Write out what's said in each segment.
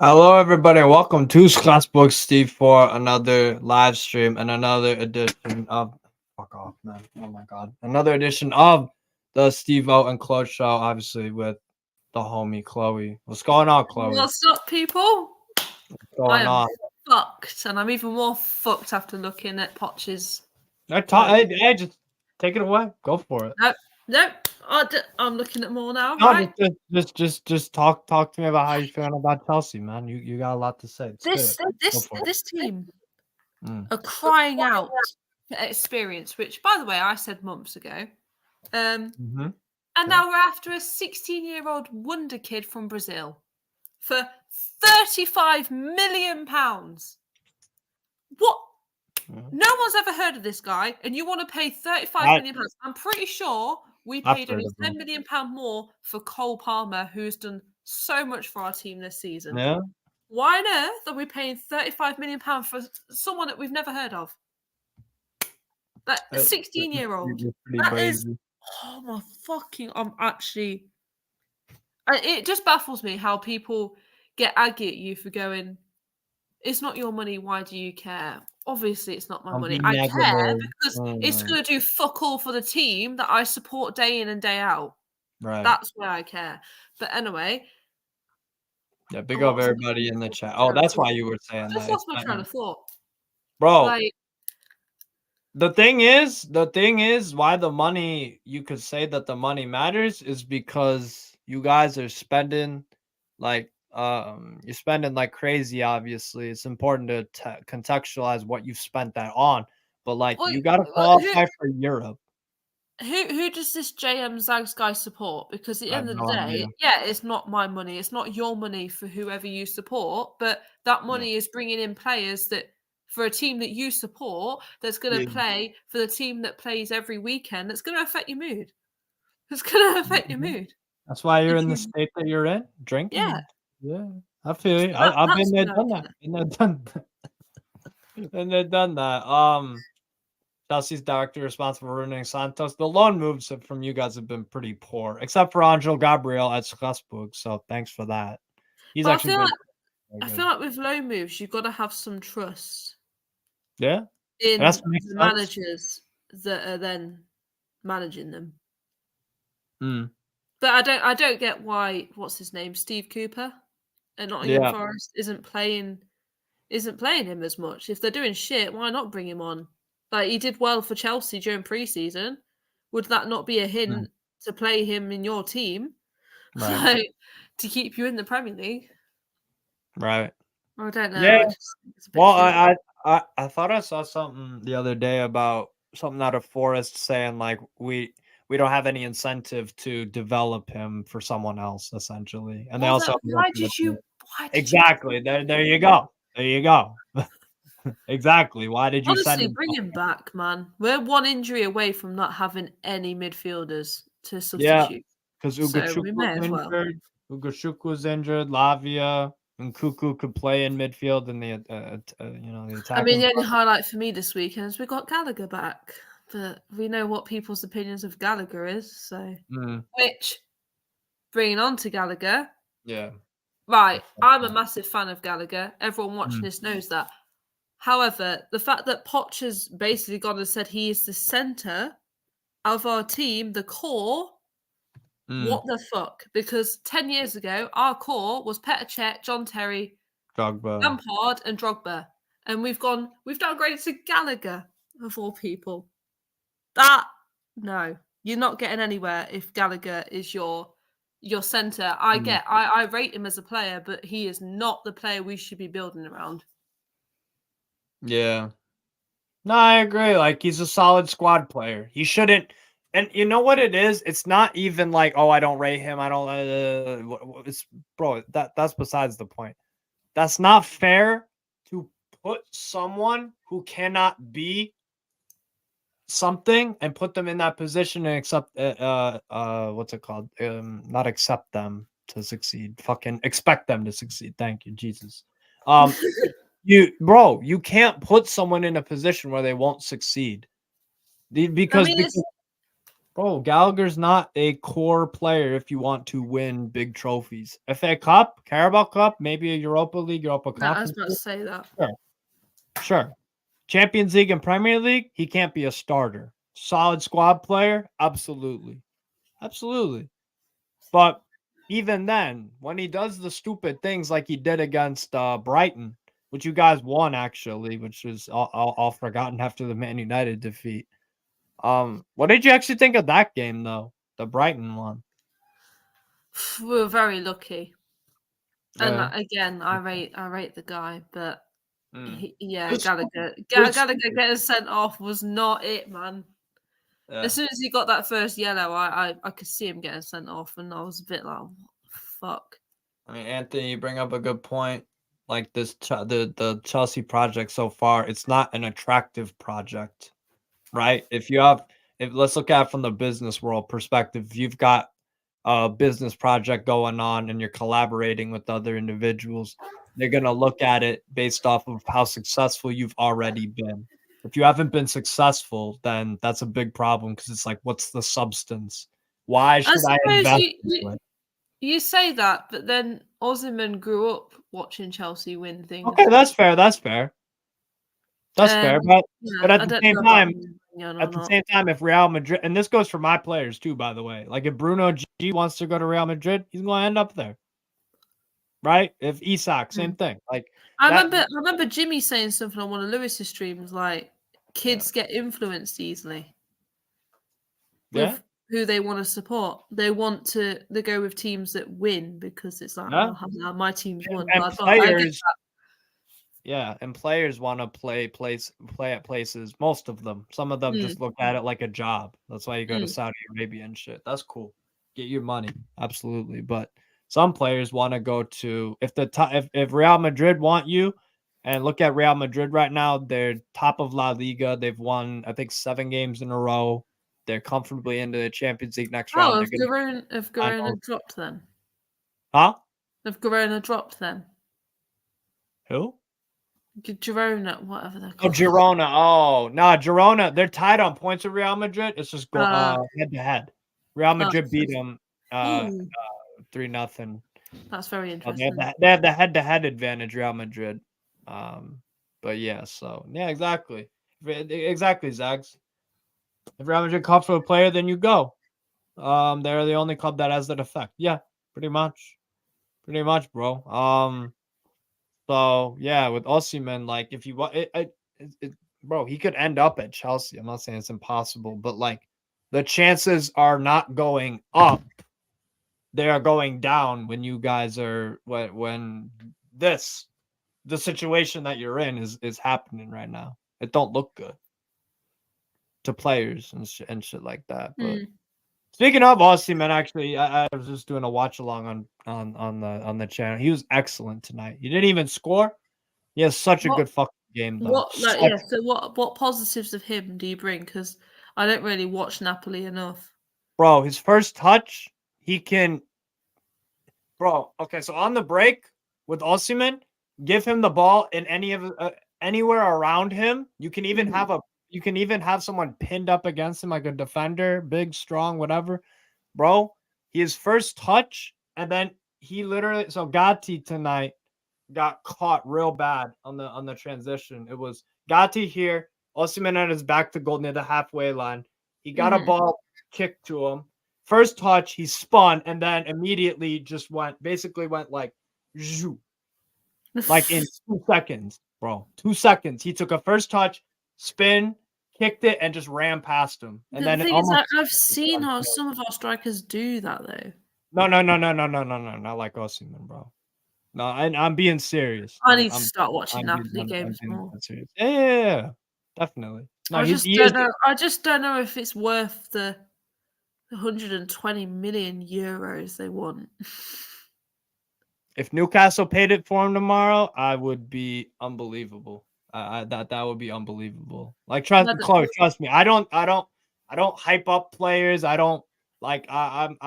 Hello, everybody. Welcome to Schlassbook Steve for another live stream and another edition of. Fuck off, man. Oh my god. Another edition of the Steve and Chlo show, obviously, with the homie Chloe. What's going on, Chloe? What's up, people? What's going on? Fucked, and I'm even more fucked after looking at Poch's. Hey, just take it away. Go for it. Nope. I'm looking at more now. No, Right? just talk to me about how you feeling about Chelsea, man. You got a lot to say. This team are crying out for experience, which, by the way, I said months ago. And now we're after a 16-year-old wonder kid from Brazil for £35 million. What? No one's ever heard of this guy, and you want to pay £35 million? I'm pretty sure we paid only £10 million more for Cole Palmer, who's done so much for our team this season. Yeah. Why on earth are we paying £35 million for someone that we've never heard of? Like a 16-year-old. That is. Oh my fucking! It just baffles me how people get aggy at you for going, it's not your money, why do you care? Obviously, it's not my money. I care because it's going to do fuck all for the team that I support day in and day out. Right. That's why I care. But anyway. Yeah, big up everybody in the chat. Oh, that's why you were saying that. I just lost my train of thought. Bro, the thing is why the money, you could say that the money matters is because you guys are spending like you're spending like crazy. Obviously, it's important to contextualize what you've spent that on, but like you got to qualify for Europe. Who does this JM Zags guy support? Because at the end of the day, it's not my money. It's not your money for whoever you support, but that money is bringing in players that for a team that you support that's going to play for the team that plays every weekend. That's going to affect your mood. It's going to affect your mood. That's why you're in the state that you're in, drinking. Yeah, I feel you. I've been there, done that. Been done that. Chelsea's director responsible for ruining Santos. The loan moves from you guys have been pretty poor, except for Angel Gabriel at Strasbourg. So thanks for that. He's actually. I feel like with loan moves, you've got to have some trust. Yeah. In the managers that are then managing them. But I don't get why. What's his name? Steve Cooper at Nottingham Forest isn't playing him as much. If they're doing shit, why not bring him on? Like, he did well for Chelsea during pre-season. Would that not be a hint to play him in your team? Right. Like, to keep you in the Premier League? Right. I don't know. Yeah. Well, I thought I saw something the other day about something out of Forest saying like we don't have any incentive to develop him for someone else, essentially. And they also why did you exactly there you go. There you go. Exactly. Why did you honestly bring him back, man? We're one injury away from not having any midfielders to substitute. Yeah, because Ugachuk was injured. Lavia and Cuckoo could play in midfield in the the attack. I mean, the only highlight for me this weekend is we got Gallagher back, but we know what people's opinions of Gallagher is. So, which bringing on to Gallagher, right? I'm a massive fan of Gallagher. Everyone watching this knows that. However, the fact that Poch has basically gone and said he is the centre of our team, the core, what the fuck? Because 10 years ago, our core was Petr Cech, John Terry, Drogba, Lampard, and Drogba. And we've downgraded to Gallagher, of all people. No, you're not getting anywhere if Gallagher is your centre. I rate him as a player, but he is not the player we should be building around. Yeah. No, I agree. Like, he's a solid squad player. He shouldn't. And you know what it is? It's not even like, oh, I don't rate him. I don't. It's bro. That's besides the point. That's not fair to put someone who cannot be something and put them in that position and accept. What's it called? Not accept them to succeed. Fucking expect them to succeed. Thank you, Jesus. You can't put someone in a position where they won't succeed. Because Bro, Gallagher's not a core player if you want to win big trophies. FA Cup, Carabao Cup, maybe a Europa League, Europa No, I was Conference. about to say that. Sure. Champions League and Premier League, he can't be a starter. Solid squad player, absolutely. Absolutely. But even then, when he does the stupid things like he did against Brighton, which you guys won actually, which is all forgotten after the Man United defeat. What did you actually think of that game though? The Brighton one. We were very lucky. And again, I rate the guy, but Gallagher getting sent off was not it, man. Yeah. As soon as he got that first yellow, I could see him getting sent off, and I was a bit like, fuck. I mean, Anthony, you bring up a good point. Like this, the Chelsea project so far, it's not an attractive project, right? If let's look at it from the business world perspective, if you've got a business project going on and you're collaborating with other individuals, they're going to look at it based off of how successful you've already been. If you haven't been successful, then that's a big problem because it's like, what's the substance? Why should I invest in it? You say that, but then Osimhen grew up watching Chelsea win things. Okay, that's fair. That's fair. That's fair. But at the same time, if Real Madrid, and this goes for my players too, by the way, like if Bruno G wants to go to Real Madrid, he's going to end up there. Right? If Isak, same thing. Like I remember Jimmy saying something on one of Lewis's streams, like kids get influenced easily with who they want to support. They go with teams that win because it's like, my team's won. And players, and players want to play at places. Most of them. Some of them just look at it like a job. That's why you go to Saudi Arabia and shit. That's cool. Get your money, absolutely. But some players want to go to if Real Madrid want you, and look at Real Madrid right now. They're top of La Liga. They've won, I think, 7 games in a row. They're comfortably into the Champions League next round. Oh, if Girona dropped them. Huh? If Girona dropped them. Who? Girona, whatever they're called. Oh, Girona. Oh, no, Girona. They're tied on points with Real Madrid. It's just go head to head. Real Madrid beat them 3-0. That's very interesting. They have the head to head advantage, Real Madrid. But yeah, so yeah, exactly, Zags. If Real Madrid comes for a player, then you go. They're the only club that has that effect. Yeah, pretty much, bro. So yeah, with Osimhen, like if you want bro, he could end up at Chelsea. I'm not saying it's impossible, but like the chances are not going up; they are going down when you guys are when the situation that you're in is happening right now. It don't look good to players and shit like that. But speaking of Osimhen, actually, I was just doing a watch along on the channel. He was excellent tonight. He didn't even score. He has such a good fucking game, though. So what positives of him do you bring? Because I don't really watch Napoli enough. Bro, his first touch, he can. Bro, okay, so on the break with Osimhen, give him the ball in anywhere around him. You can even have someone pinned up against him, like a defender, big, strong, whatever. Bro, his first touch, and then he literally Gatti tonight got caught real bad on the transition. It was Gatti here, Osimhen at his back to goal near the halfway line. He got a ball kicked to him. First touch, he spun and then immediately just went like zhoo. Like in 2 seconds, bro. 2 seconds. He took a first touch, spin, kicked it, and just ran past him. And the thing is, I've seen how some of our strikers do that though. No, not like Osimhen, bro. No, I'm being serious. I need to start watching Napoli games more. Yeah, definitely. No, I just don't know if it's worth the 120 million euros they want. If Newcastle paid it for him tomorrow, I would be unbelievable. That would be unbelievable. Like Chloe, trust me. I don't hype up players. I don't like. I'm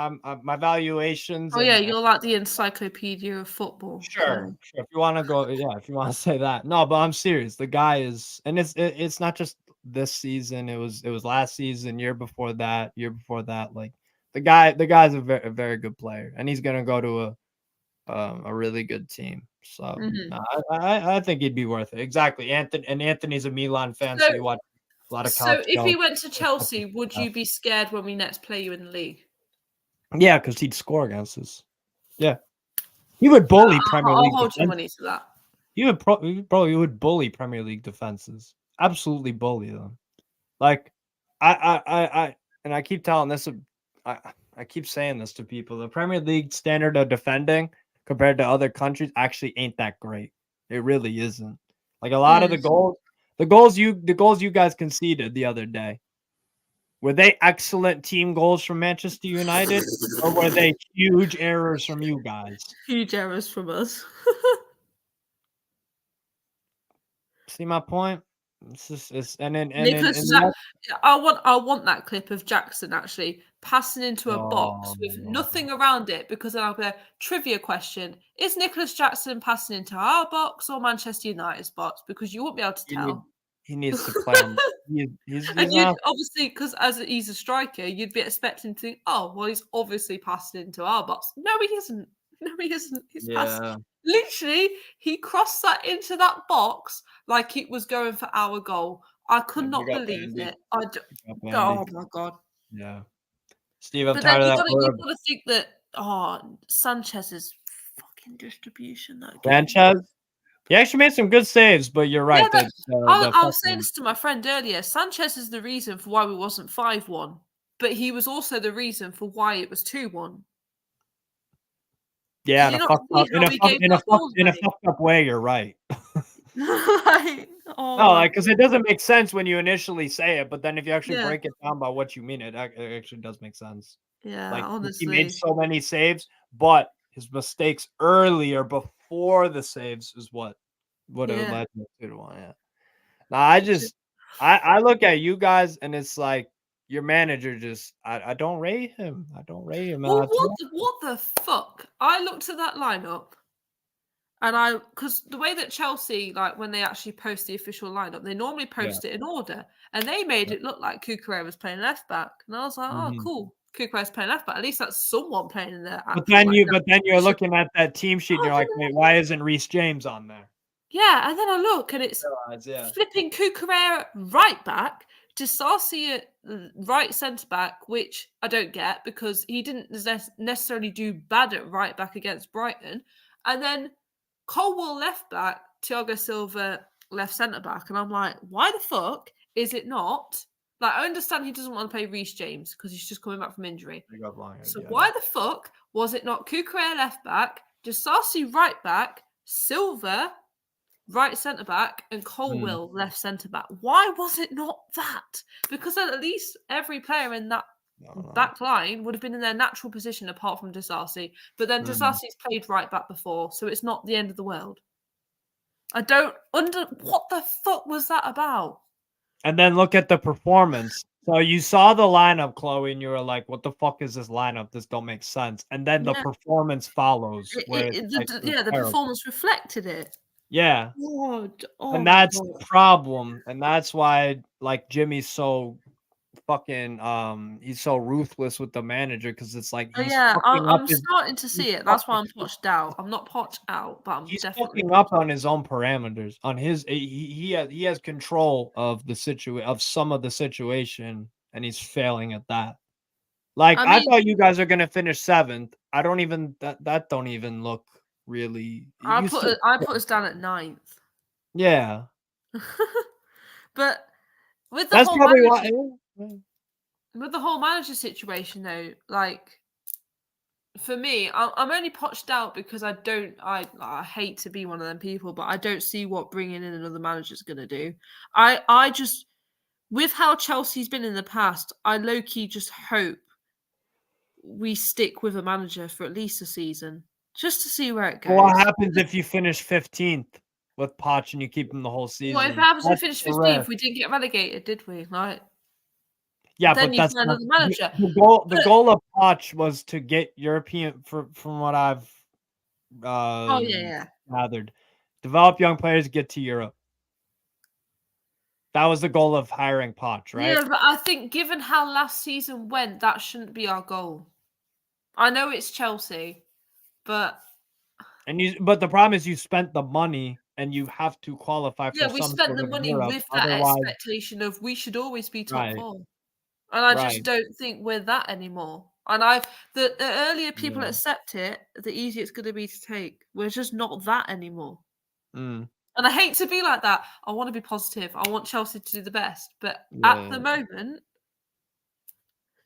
my valuations. Oh yeah, you're like the encyclopedia of football. Sure. If you want to go, if you want to say that. No, but I'm serious. The guy is, and it's not just this season. It was last season, year before that. Like the guy's a very good player, and he's gonna go to a really good team. So I think he'd be worth it. Exactly. Anthony's a Milan fan, so you watch a lot of So if he went to Chelsea, would you be scared when we next play you in the league? Yeah, because he'd score against us. Yeah, he would bully Premier League. I'll hold your money to that. He would he would bully Premier League defenses. Absolutely bully them. Like I and I keep telling this. I keep saying this to people. The Premier League standard of defending compared to other countries actually ain't that great. It really isn't. Like a lot of the goals you guys conceded the other day, were they excellent team goals from Manchester United, or were they huge errors from you guys? Huge errors from us. See my point? I want that clip of Jackson actually passing into a box with nothing around it, because then I'll be a trivia question: is Nicholas Jackson passing into our box or Manchester United's box? Because you won't be able to tell. He needs to play him. He's obviously, because he's a striker, you'd be expecting to think, oh, well, he's obviously passed into our box. No, he isn't. He's passed. Literally, he crossed that into that box like it was going for our goal. I could not believe it. Oh my god. Yeah. Steve, I'm tired of that. You've got to think that Sanchez's fucking distribution. Sanchez? He actually made some good saves, but you're right. Yeah, I was saying this to my friend earlier. Sanchez is the reason for why we wasn't 5-1, but he was also the reason for why it was 2-1. Yeah, in a fucked up way, you're right. Because it doesn't make sense when you initially say it, but then if you actually break it down by what you mean, it actually does make sense. Yeah, like, honestly. He made so many saves, but his mistakes earlier before the saves is what would have led to 2-1. Yeah. Now I look at you guys and it's like your manager just I don't rate him. Well, what the fuck? I looked at that lineup and because the way that Chelsea, like when they actually post the official lineup, they normally post it in order, and they made it look like Cucurella was playing left back, and I was like, oh, cool. Cucurella's playing left back. At least that's someone playing in there. But then you're looking at that team sheet and you're like, wait, why isn't Reece James on there? Yeah, and then I look and it's flipping Cucurella right back, Disasi at right centre back, which I don't get because he didn't necessarily do bad at right back against Brighton, and then Colwell left back, Thiago Silva left centre back, and I'm like, why the fuck is it not? Like, I understand he doesn't want to play Reece James because he's just coming back from injury. Why the fuck was it not Cucurella left back, Disasi right back, Silva right centre back, and Colwell left centre back? Why was it not that? Because at least every player in that back line would have been in their natural position apart from Disasi. But then Disasi's played right back before, so it's not the end of the world. I don't what the fuck was that about? And then look at the performance. So you saw the lineup, Chloe, and you were like, what the fuck is this lineup? This don't make sense. And then the performance follows. The performance reflected it. Yeah. And that's the problem. And that's why, like, Jimmy's so fucking he's so ruthless with the manager, because it's like I'm starting to see it. That's why I'm potched out. I'm not potched out, but he's fucking up on his own parameters. On his he has control of some of the situation, and he's failing at that. Like, I thought you guys are gonna finish 7th. I don't even that don't even look really. I put us down at 9th. Yeah. But with the whole manager situation, though, like, for me, I'm only potched out because I hate to be one of them people, but I don't see what bringing in another manager is going to do. I just, with how Chelsea's been in the past, I low-key just hope we stick with a manager for at least a season, just to see where it goes. What happens if you finish 15th with Poch and you keep him the whole season? What if happens if we finish 15th? We didn't get relegated, did we? Like, yeah, but that's not the manager. The goal of Poch was to get European, from what I've gathered. Develop young players, get to Europe. That was the goal of hiring Poch, right? Yeah, but I think given how last season went, that shouldn't be our goal. I know it's Chelsea, but but the problem is you spent the money and you have to qualify for we some spent sort the of money Europe. with that Otherwise, expectation of we should always be top right, 4. And I just right. don't think we're that anymore. And the earlier people accept it, the easier it's going to be to take. We're just not that anymore. Mm. And I hate to be like that. I want to be positive. I want Chelsea to do the best. But Yeah. at the moment,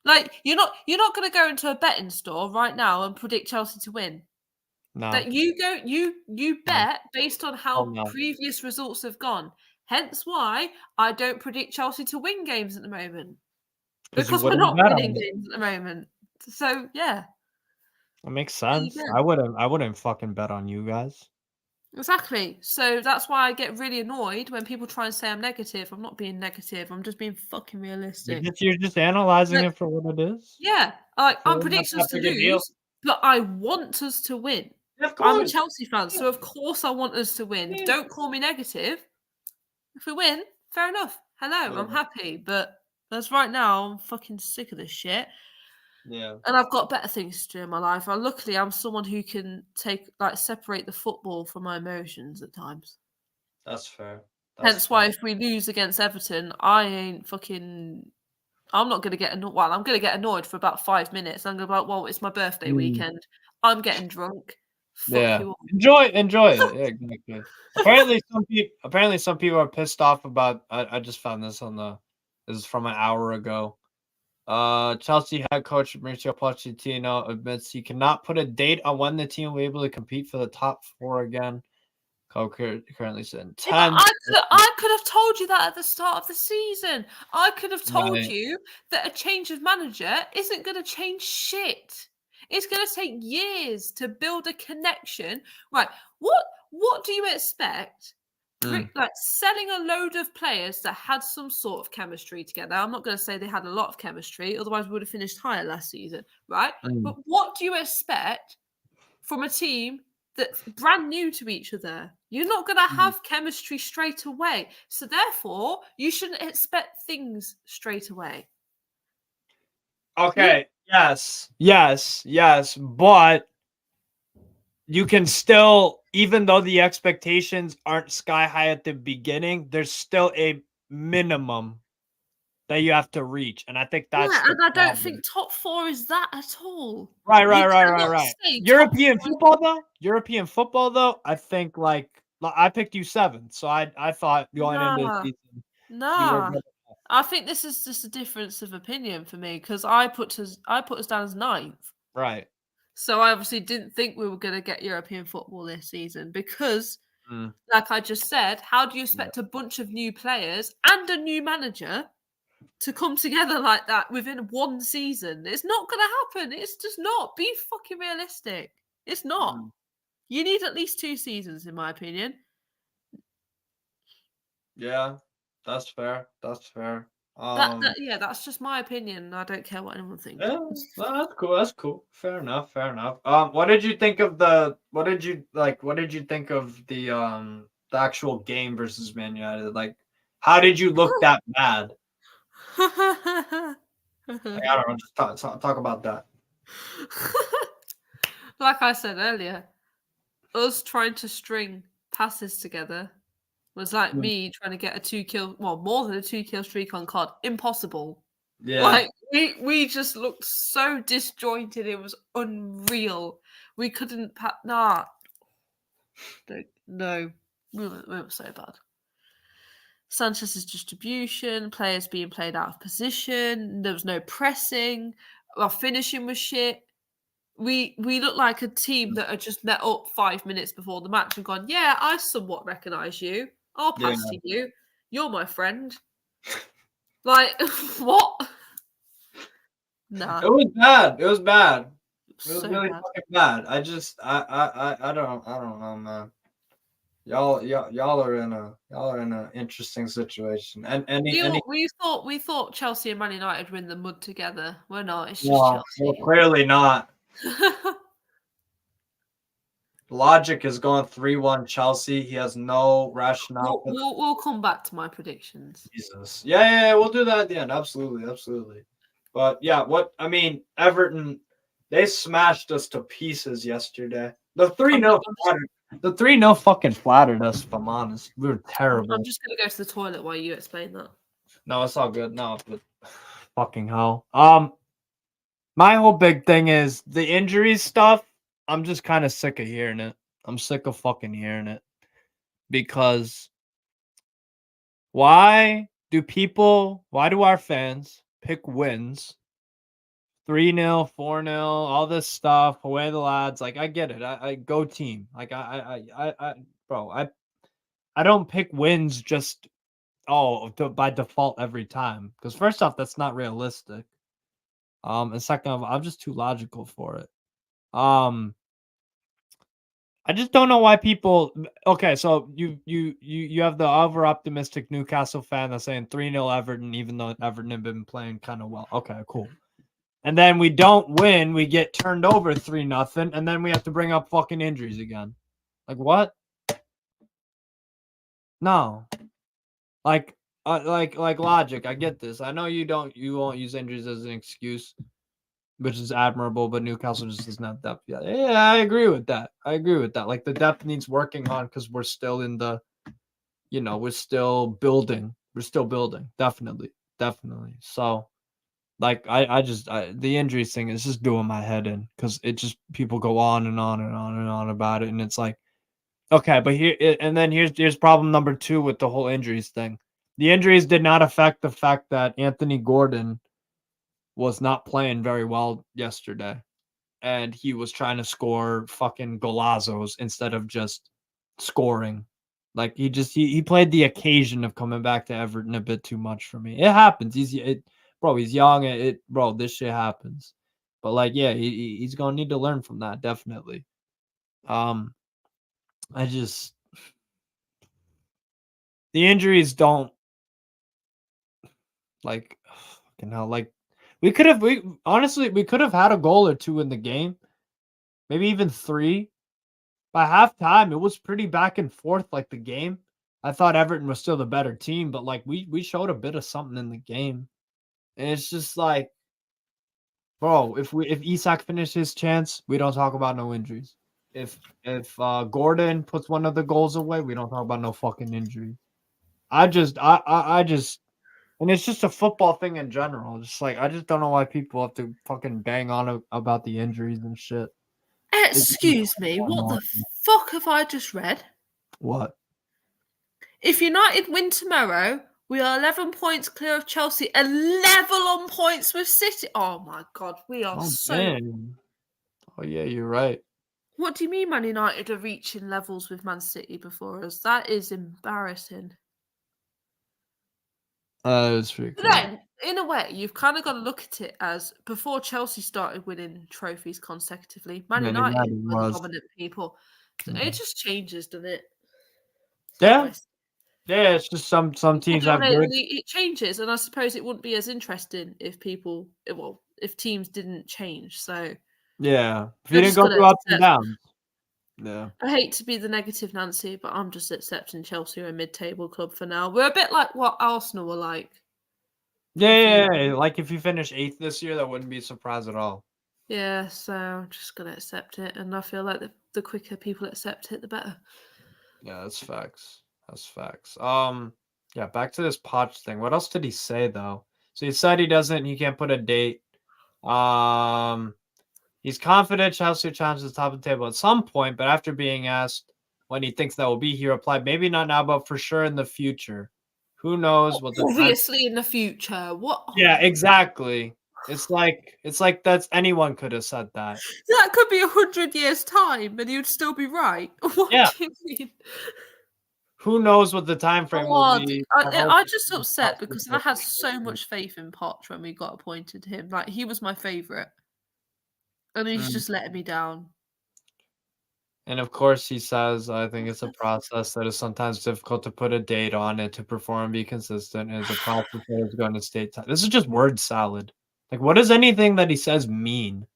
like you're not going to go into a betting store right now and predict Chelsea to win. No. That you bet based on how previous results have gone. Hence why I don't predict Chelsea to win games at the moment. Because we're not winning games at the moment. So yeah. That makes sense. I wouldn't fucking bet on you guys. Exactly. So that's why I get really annoyed when people try and say I'm negative. I'm not being negative. I'm just being fucking realistic. You're just analyzing it for what it is. Yeah. I'm predicting us to lose, but I want us to win. Of course. I'm a Chelsea fan, so of course I want us to win. Yeah. Don't call me negative. If we win, fair enough. Hello, I'm happy. But as right now, I'm fucking sick of this shit. Yeah. And I've got better things to do in my life. Luckily, I'm someone who can separate the football from my emotions at times. That's fair. Hence why if we lose against Everton, I'm not going to get annoyed. Well, I'm going to get annoyed for about 5 minutes. I'm going to be like, well, it's my birthday weekend. I'm getting drunk. Fuck you all. Enjoy it. Yeah, exactly. apparently some people are pissed off about. I just found this this is from an hour ago. Chelsea head coach Mauricio Pochettino admits he cannot put a date on when the team will be able to compete for the top 4 again. Currently sitting 10. I could have told you that at the start of the season. I could have told you that a change of manager isn't going to change shit. It's going to take years to build a connection. Right. What do you expect? Like selling a load of players that had some sort of chemistry together. I'm not going to say they had a lot of chemistry, otherwise we would have finished higher last season, right? But what do you expect from a team that's brand new to each other? You're not going to have chemistry straight away. So therefore, you shouldn't expect things straight away. Okay. Yes. But you can still, even though the expectations aren't sky high at the beginning, there's still a minimum that you have to reach. And I think that's and I don't think top 4 is that at all. Right. European football though, I think I picked you 7. So I thought going into the season. No. I think this is just a difference of opinion for me because I put us down as 9th. Right. So I obviously didn't think we were going to get European football this season because, like I just said, how do you expect a bunch of new players and a new manager to come together like that within one season? It's not going to happen. It's just not. Be fucking realistic. It's not. You need at least 2 seasons, in my opinion. Yeah, that's fair. That's just my opinion. I don't care what anyone thinks. Yeah, well, that's cool. Fair enough. What did you think of the actual game versus Man United? Like, how did you look that bad? I don't know, just talk about that. Like I said earlier, us trying to string passes together was like me trying to get a 2-kill, more than a 2-kill streak on COD. Impossible. Yeah. Like, we just looked so disjointed. It was unreal. We couldn't... No. We were so bad. Sanchez's distribution, players being played out of position. There was no pressing. Our finishing was shit. We looked like a team that had just met up 5 minutes before the match and gone, yeah, I somewhat recognise you. I'll pass to you. You're my friend. Like, what? Nah. It was bad. It was So really fucking bad. I don't know, man. Y'all are in an interesting situation. And we thought Chelsea and Man United were in the mud together. We're not. It's just Chelsea. Well, clearly not. Logic is going 3-1 Chelsea. He has no rationale. We'll come back to my predictions. Jesus. Yeah, we'll do that at the end. Absolutely. But yeah, Everton, they smashed us to pieces yesterday. The 3-0 fucking flattered us, if I'm honest. We were terrible. I'm just gonna go to the toilet while you explain that. No, it's all good. No, but fucking hell. My whole big thing is the injuries stuff. I'm just kind of sick of hearing it. I'm sick of fucking hearing it. Because why do our fans pick wins? 3-0, 4-0, all this stuff, away the lads. Like, I get it. I go team. Like, I don't pick wins just by default every time. Because first off, that's not realistic. And second off, I'm just too logical for it. I just don't know why people. Okay, so you have the over optimistic Newcastle fan that's saying 3-0 Everton, even though Everton have been playing kind of well. Okay, cool. And then we don't win, we get turned over 3-0, and then we have to bring up fucking injuries again. Like what? No. Like logic. I get this. I know you won't use injuries as an excuse, which is admirable, but Newcastle just doesn't have depth yet. Yeah, I agree with that. Like the depth needs working on because we're still in the, we're still building. Definitely. So, like the injuries thing is just doing my head in because it just people go on and on and on and on about it, and it's like, okay, but here's problem number 2 with the whole injuries thing. The injuries did not affect the fact that Anthony Gordon was not playing very well yesterday, and he was trying to score fucking golazos instead of just scoring. Like he played the occasion of coming back to Everton a bit too much for me. It happens. He's young. This shit happens. But like, yeah, he's gonna need to learn from that definitely. The injuries don't like fucking hell. Like we could have had a goal or 2 in the game, maybe even 3. By halftime, it was pretty back and forth. Like the game, I thought Everton was still the better team, but like we showed a bit of something in the game, and it's just like, bro, if Isak finished his chance, we don't talk about no injuries. If Gordon puts one of the goals away, we don't talk about no fucking injury. I just, and it's just a football thing in general. Just like I just don't know why people have to fucking bang on about the injuries and shit. Excuse me, what the fuck have I just read? What? If United win tomorrow, we are 11 points clear of Chelsea and level on points with City. Oh my god, we are Man. Oh yeah, you're right. What do you mean Man United are reaching levels with Man City before us? That is embarrassing. It's pretty cool. Then, in a way, you've kind of got to look at it as before Chelsea started winning trophies consecutively, Man United were the dominant people. So it just changes, doesn't it? Yeah. Yeah, it's just some teams have good. It changes, and I suppose it wouldn't be as interesting if if teams didn't change. So yeah, if you didn't go through ups and downs. Yeah, I hate to be the negative Nancy, but I'm just accepting Chelsea are a mid-table club for now. We're a bit like what Arsenal were like. Yeah. Like if you finish 8th this year, that wouldn't be a surprise at all. Yeah, so I'm just gonna accept it, and I feel like the quicker people accept it, the better. Yeah, that's facts. Yeah, back to this Poch thing. What else did he say though? So he said he can't put a date. He's confident Chelsea will challenge the top of the table at some point, but after being asked when he thinks that will be, he replied, maybe not now, but for sure in the future. Who knows what obviously in the future. What? Yeah, exactly. It's like anyone could have said that. That could be 100 years' time, and you'd still be right. What do you mean? Who knows what the time frame will be? I just upset because I had so much faith in Poch when we got appointed to him. Like he was my favourite, and he's just letting me down. And of course, he says, I think it's a process that is sometimes difficult to put a date on it to perform, be consistent. And it's a process that is going to stay time. This is just word salad. Like, what does anything that he says mean?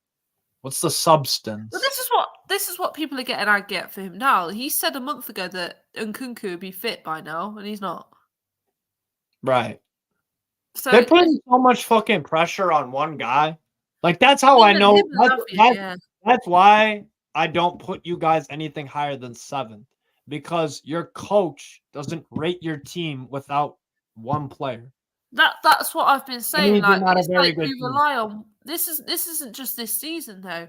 What's the substance? But this is what this is what people are getting angry at for him now. He said a month ago that Nkunku would be fit by now, and he's not. Right. So they're putting so much fucking pressure on one guy. Like, that's how I know. That's why I don't put you guys anything higher than 7th, because your coach doesn't rate your team without one player. That's what I've been saying. Like, it's like we rely on this isn't just this season though.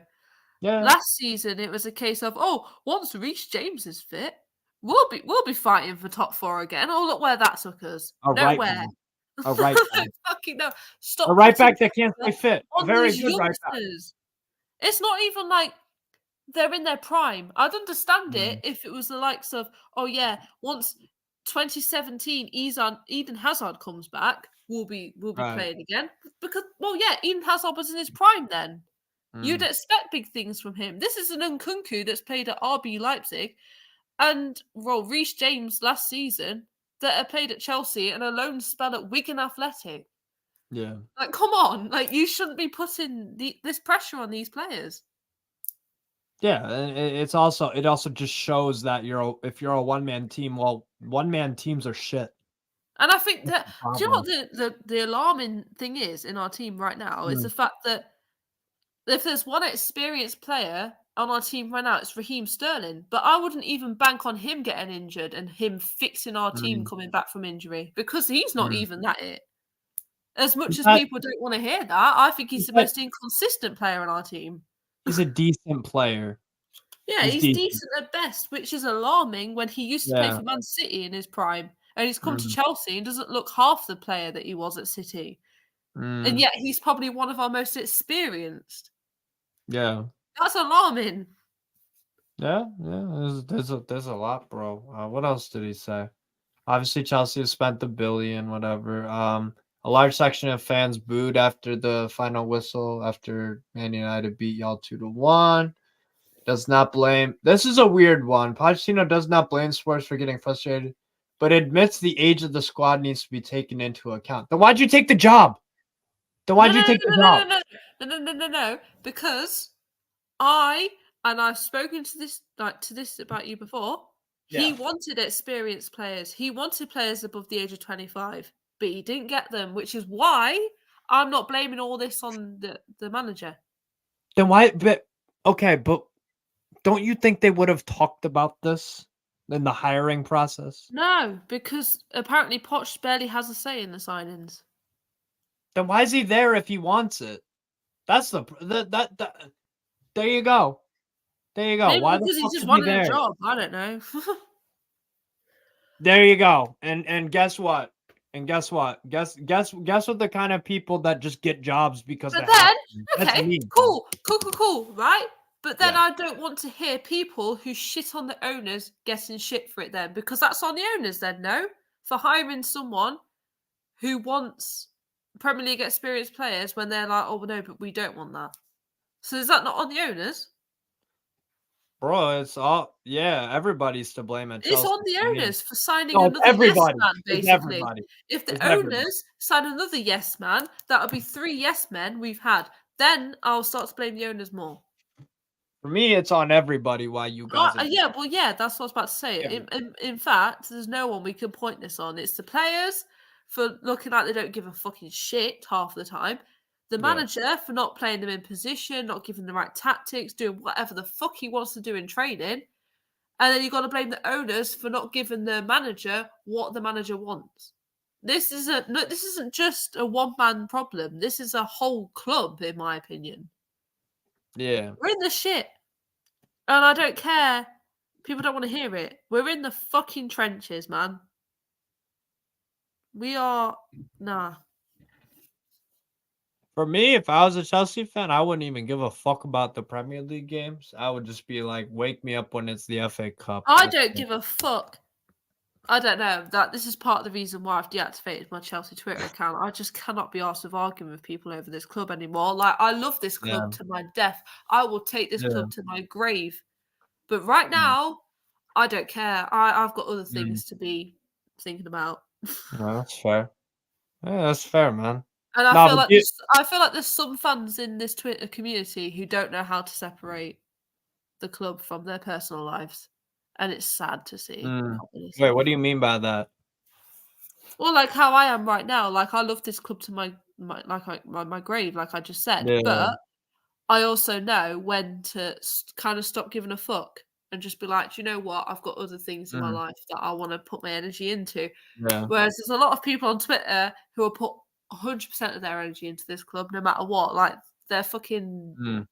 Yeah. Last season it was a case of once Reece James is fit, we'll be fighting for top 4 again. Oh, look where that took us. Nowhere. A right back. Fucking no. Stop. A right back that can't stay fit. A very good right back. It's not even like they're in their prime. I'd understand it if it was the likes of, once 2017 Eden Hazard comes back, we'll be playing again. Because Eden Hazard was in his prime then. You'd expect big things from him. This is an Nkunku that's played at RB Leipzig and Reece James last season that played at Chelsea and a loan spell at Wigan Athletic. Yeah. Like, come on. Like, you shouldn't be putting this pressure on these players. Yeah, it also just shows that if you're a one-man team, well, one-man teams are shit. And I think that, do you know what the alarming thing is in our team right now? Is the fact that if there's one experienced player on our team right now, it's Raheem Sterling. But I wouldn't even bank on him getting injured and him fixing our team coming back from injury, because he's not even that it. As much as people don't want to hear that, I think he's the most inconsistent player on our team. He's a decent player. Yeah, he's decent at best, which is alarming when he used to play for Man City in his prime. And he's come to Chelsea and doesn't look half the player that he was at City. And yet he's probably one of our most experienced. Yeah. That's alarming. Yeah. There's a lot, bro. What else did he say? Obviously, Chelsea has spent $1 billion, whatever. A large section of fans booed after the final whistle after Man United beat y'all 2-1. Does not blame. This is a weird one. Pochettino does not blame Spurs for getting frustrated, but admits the age of the squad needs to be taken into account. Then why'd you take the job? No. Because I've spoken to this about you before. Yeah. He wanted experienced players. He wanted players above the age of 25, but he didn't get them, which is why I'm not blaming all this on the manager. Then why? But don't you think they would have talked about this in the hiring process? No, because apparently Poch barely has a say in the signings. Then why is he there if he wants it? That's there you go. There you go. Maybe why because he just wanted a job. I don't know. There you go. And guess what? Guess what the kind of people that just get jobs because but then cool, right? But then I don't want to hear people who shit on the owners getting shit for it then, because that's on the owners then, no? For hiring someone who wants Premier League experienced players when they're like, oh, no, but we don't want that. So is that not on the owners? Bro, it's all, everybody's to blame at Chelsea. It's on the owners for signing another yes man, basically. If the owners sign another yes man, that'll be 3 yes men we've had. Then I'll start to blame the owners more. For me, it's on everybody why you guys... that's what I was about to say. Yeah. In fact, there's no one we can point this on. It's the players for looking like they don't give a fucking shit half the time. The manager for not playing them in position, not giving the right tactics, doing whatever the fuck he wants to do in training. And then you've got to blame the owners for not giving the manager what the manager wants. This isn't just a one-man problem. This is a whole club, in my opinion. Yeah. We're in the shit. And I don't care. People don't want to hear it. We're in the fucking trenches, man. We are... Nah. For me, if I was a Chelsea fan, I wouldn't even give a fuck about the Premier League games. I would just be like, wake me up when it's the FA Cup. I don't give a fuck. I don't know. This is part of the reason why I've deactivated my Chelsea Twitter account. I just cannot be arsed with arguing with people over this club anymore. Like, I love this club to my death. I will take this club to my grave. But right now, I don't care. I've got other things to be thinking about. No, that's fair. Yeah, that's fair, man. And I feel like there's some fans in this Twitter community who don't know how to separate. the club from their personal lives, and it's sad to see. Wait, what do you mean by that? Well, like how I am right now, like I love this club to my grave, like I just said. Yeah. But I also know when to kind of stop giving a fuck and just be like, you know what? I've got other things in my life that I want to put my energy into. Yeah. Whereas there's a lot of people on Twitter who will put 100% of their energy into this club, no matter what. Like they're fucking.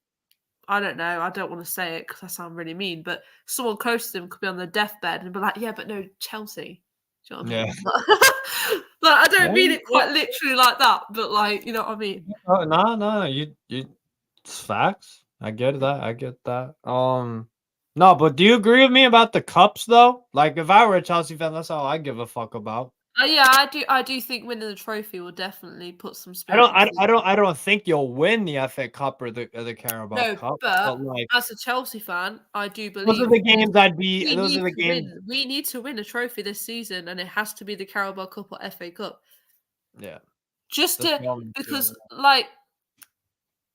I don't know. I don't want to say it because I sound really mean, but someone close to them could be on their deathbed and be like, "Yeah, but no, Chelsea." Do you know what I mean? Like, I don't mean it quite literally like that, but like, you know what I mean? Oh, no, you, it's facts. I get that. No, but do you agree with me about the cups though? Like, if I were a Chelsea fan, that's all I give a fuck about. Yeah, I do think winning the trophy will definitely put some spirit. I don't think you'll win the FA Cup or the Carabao Cup. But like, as a Chelsea fan, I do believe those are the games we need to win a trophy this season, and it has to be the Carabao Cup or FA Cup. Yeah, because like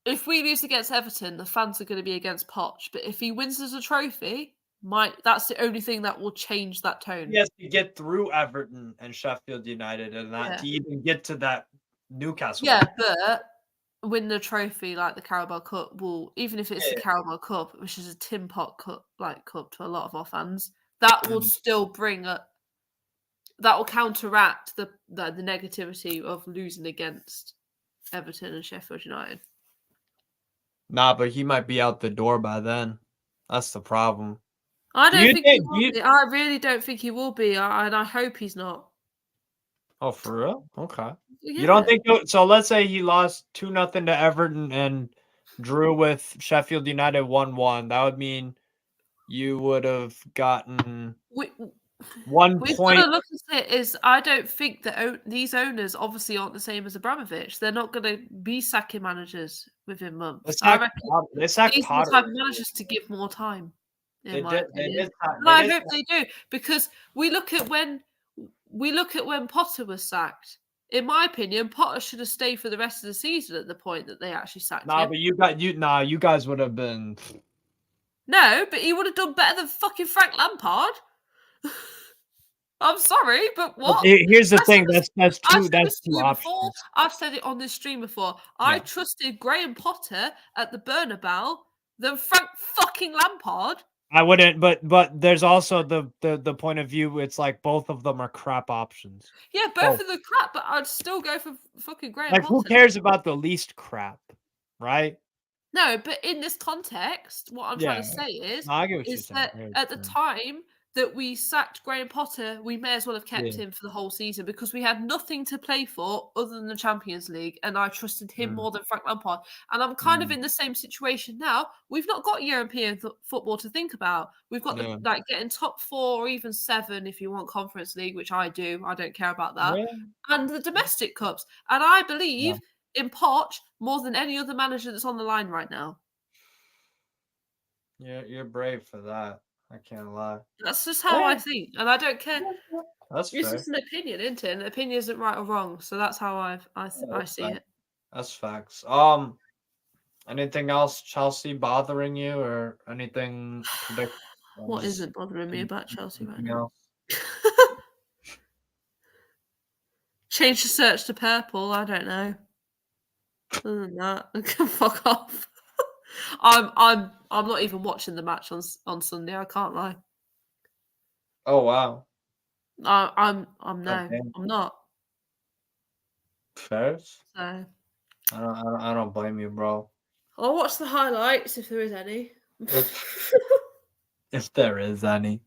if we lose against Everton, the fans are going to be against Poch. But if he wins us a trophy, that's the only thing that will change that tone. He has to get through Everton and Sheffield United and that to even get to that Newcastle. Yeah, but win the trophy like the Carabao Cup will, even if it's the Carabao Cup, which is a tin pot cup to a lot of our fans, that will still that will counteract the negativity of losing against Everton and Sheffield United. Nah, but he might be out the door by then. That's the problem. I don't think he will be. I really don't think he will be, and I hope he's not. Oh, for real? Okay. Yeah. You don't think so? Let's say he lost 2-0 to Everton and drew with Sheffield United 1-1. That would mean you would have gotten 1 We've point. got to look at it as I don't think that these owners obviously aren't the same as Abramovich. They're not going to be sacking managers within months. I reckon these are the type of managers to give more time. And I hope they do, because we look at when Potter was sacked. In my opinion, Potter should have stayed for the rest of the season at the point that they actually sacked him. But you guys would have been. No, but he would have done better than fucking Frank Lampard. I'm sorry, but what? Here's the thing. That's two. That's two options. I've said it on this stream before. I trusted Graham Potter at the Bernabeu than Frank fucking Lampard. I wouldn't, but there's also the point of view. It's like both of them are crap options. Yeah, both of them crap, but I'd still go for fucking Graham Potter. Who cares about the least crap, right? No, but in this context, what I'm trying to say is that at the time that we sacked Graham Potter, we may as well have kept him for the whole season, because we had nothing to play for other than the Champions League, and I trusted him more than Frank Lampard. And I'm kind of in the same situation now. We've not got European football to think about. We've got getting top 4 or even 7 if you want Conference League, which I do. I don't care about that. Yeah. And the domestic cups. And I believe in Poch more than any other manager that's on the line right now. Yeah, you're brave for that. I can't lie. That's just how I think, and I don't care. That's it's just an opinion, isn't it? And the opinion isn't right or wrong, so that's how I see it. That's facts. Anything else Chelsea bothering you, or anything? What isn't bothering me about Chelsea right now? Change the search to purple. I don't know. Other than that, I can fuck off. I'm not even watching the match on Sunday. I can't lie. Oh wow. I'm not. Fair. So I don't blame you, bro. I'll watch the highlights if there is any. If there is any.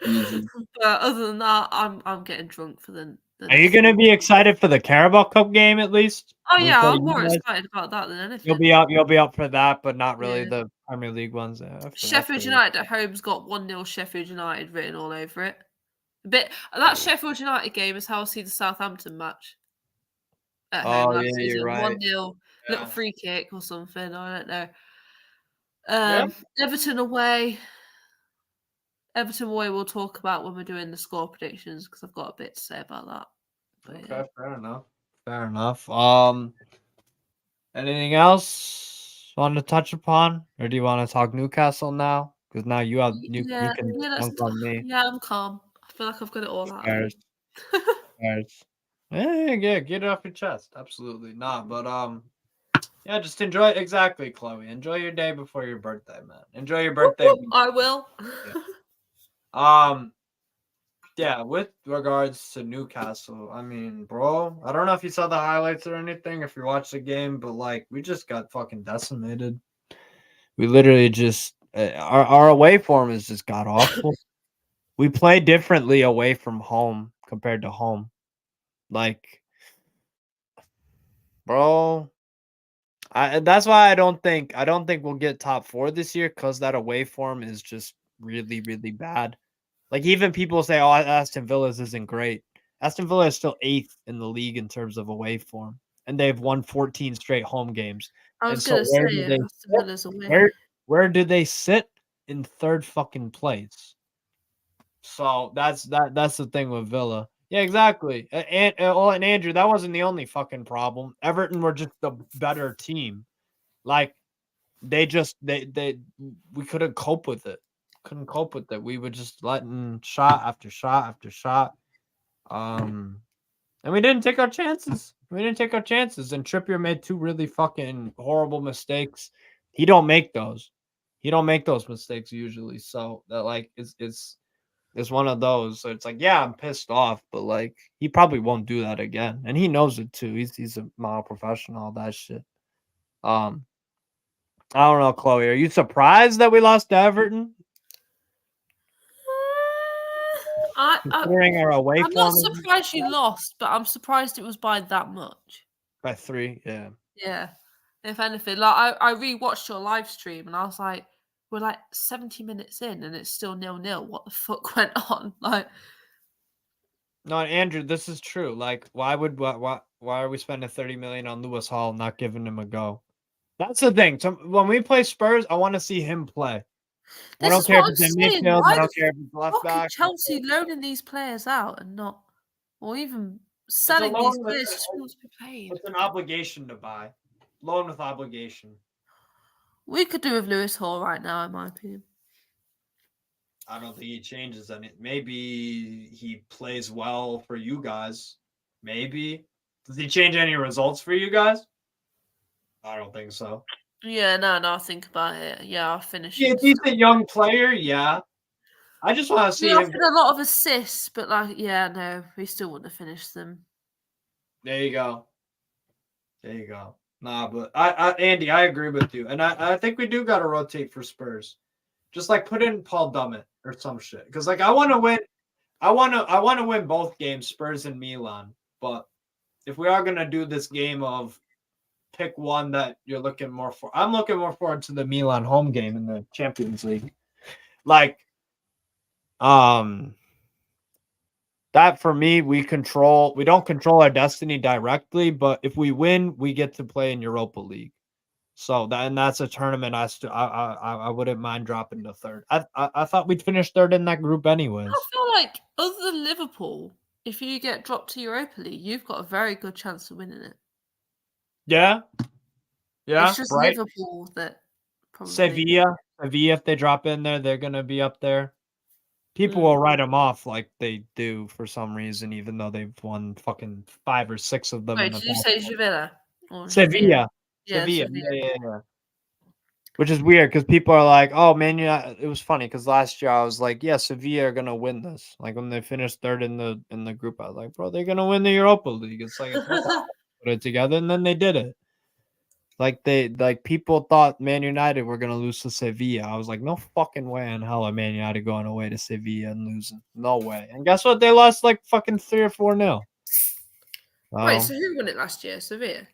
Easy. But other than that, I'm getting drunk for the Are you gonna be excited for the Carabao Cup game at least? Oh yeah, I'm more excited about that than anything. You'll be up for that, but not really the Premier League ones. Sheffield United at home's got 1-0 Sheffield United written all over it. That Sheffield United game is how I see the Southampton match at home last season. Right. 1-0, little free kick or something. I don't know. Everton away. We'll talk about when we're doing the score predictions, because I've got a bit to say about that. But, fair enough. Anything else you want to touch upon, or do you want to talk Newcastle now? because now you can dunk on me. Yeah, I'm calm. I feel like I've got it all out. Yeah, get it off your chest. Absolutely not. But yeah, just enjoy it. Exactly, Chloe. Enjoy your day before your birthday, man. Enjoy your birthday. I will. Yeah. Yeah, with regards to Newcastle, I mean, bro, I don't know if you saw the highlights or anything, if you watched the game, but like we just got fucking decimated. We literally just our away form has just got awful. We play differently away from home compared to home. Like, bro, that's why I don't think we'll get top 4 this year because that away form is just really, really bad. Like, even people say, "Oh, Aston Villa's isn't great." Aston Villa is still 8th in the league in terms of away form, and they've won 14 straight home games. I was gonna say Aston Villa's away. Where do they sit? In 3rd fucking place. So that's the thing with Villa. Yeah, exactly. And Andrew, that wasn't the only fucking problem. Everton were just the better team. Like they we couldn't cope with it. Couldn't cope with it. We were just letting shot after shot after shot. And we didn't take our chances. And Trippier made 2 really fucking horrible mistakes. He don't make those. Mistakes usually. So that like it's one of those. So it's like, yeah, I'm pissed off, but like he probably won't do that again. And he knows it too. He's a model professional, all that shit. I don't know, Chloe. Are you surprised that we lost to Everton? I'm not surprised you lost, but I'm surprised it was by that much. By 3, yeah. Yeah. If anything, like I rewatched your live stream and I was like, we're like 70 minutes in and it's still 0-0. What the fuck went on? Like, no, Andrew, this is true. Like, why are we spending 30 million on Lewis Hall, not giving him a go? That's the thing. So when we play Spurs, I want to see him play. I don't care if it's in midfield. I don't care if it's left back. Chelsea loaning these players out and not, or even selling these players to be paid. It's an obligation to buy. Loan with obligation. We could do with Lewis Hall right now, in my opinion. I don't think he changes any. Maybe he plays well for you guys. Maybe. Does he change any results for you guys? I don't think so. Yeah, no, think about it. Yeah, I'll finish. Yeah, decent young player, yeah. I just want to see him. A lot of assists, but like, yeah, no, we still wouldn't have finished them. There you go. Nah, but Andy, I agree with you, and I think we do got to rotate for Spurs. Just like put in Paul Dummett or some shit, because like I want to win. I want to win both games, Spurs and Milan. But if we are gonna do this game of pick one that you're looking more for, I'm looking more forward to the Milan home game in the Champions League. Like, that for me, we don't control our destiny directly, but if we win, we get to play in Europa League. So that's a tournament I wouldn't mind dropping to 3rd. I thought we'd finish 3rd in that group anyways. I feel like other than Liverpool, if you get dropped to Europa League, you've got a very good chance of winning it. Yeah. It's just right? Liverpool that probably Sevilla, if they drop in there, they're gonna be up there. People will write them off like they do for some reason, even though they've won fucking 5 or 6 of them. Wait, did you say Sevilla? Sevilla. Sevilla. Yeah. Which is weird because people are like, "Oh man, it was funny because last year I was like, yeah, Sevilla are gonna win this." Like when they finished 3rd in the group, I was like, "Bro, they're gonna win the Europa League." It's like put it together, and then they did it. Like people thought Man United were gonna lose to Sevilla. I was like, no fucking way in hell are Man United going away to Sevilla and losing. No way. And guess what? They lost like fucking 3 or 4-0. Wait, so who won it last year? Sevilla.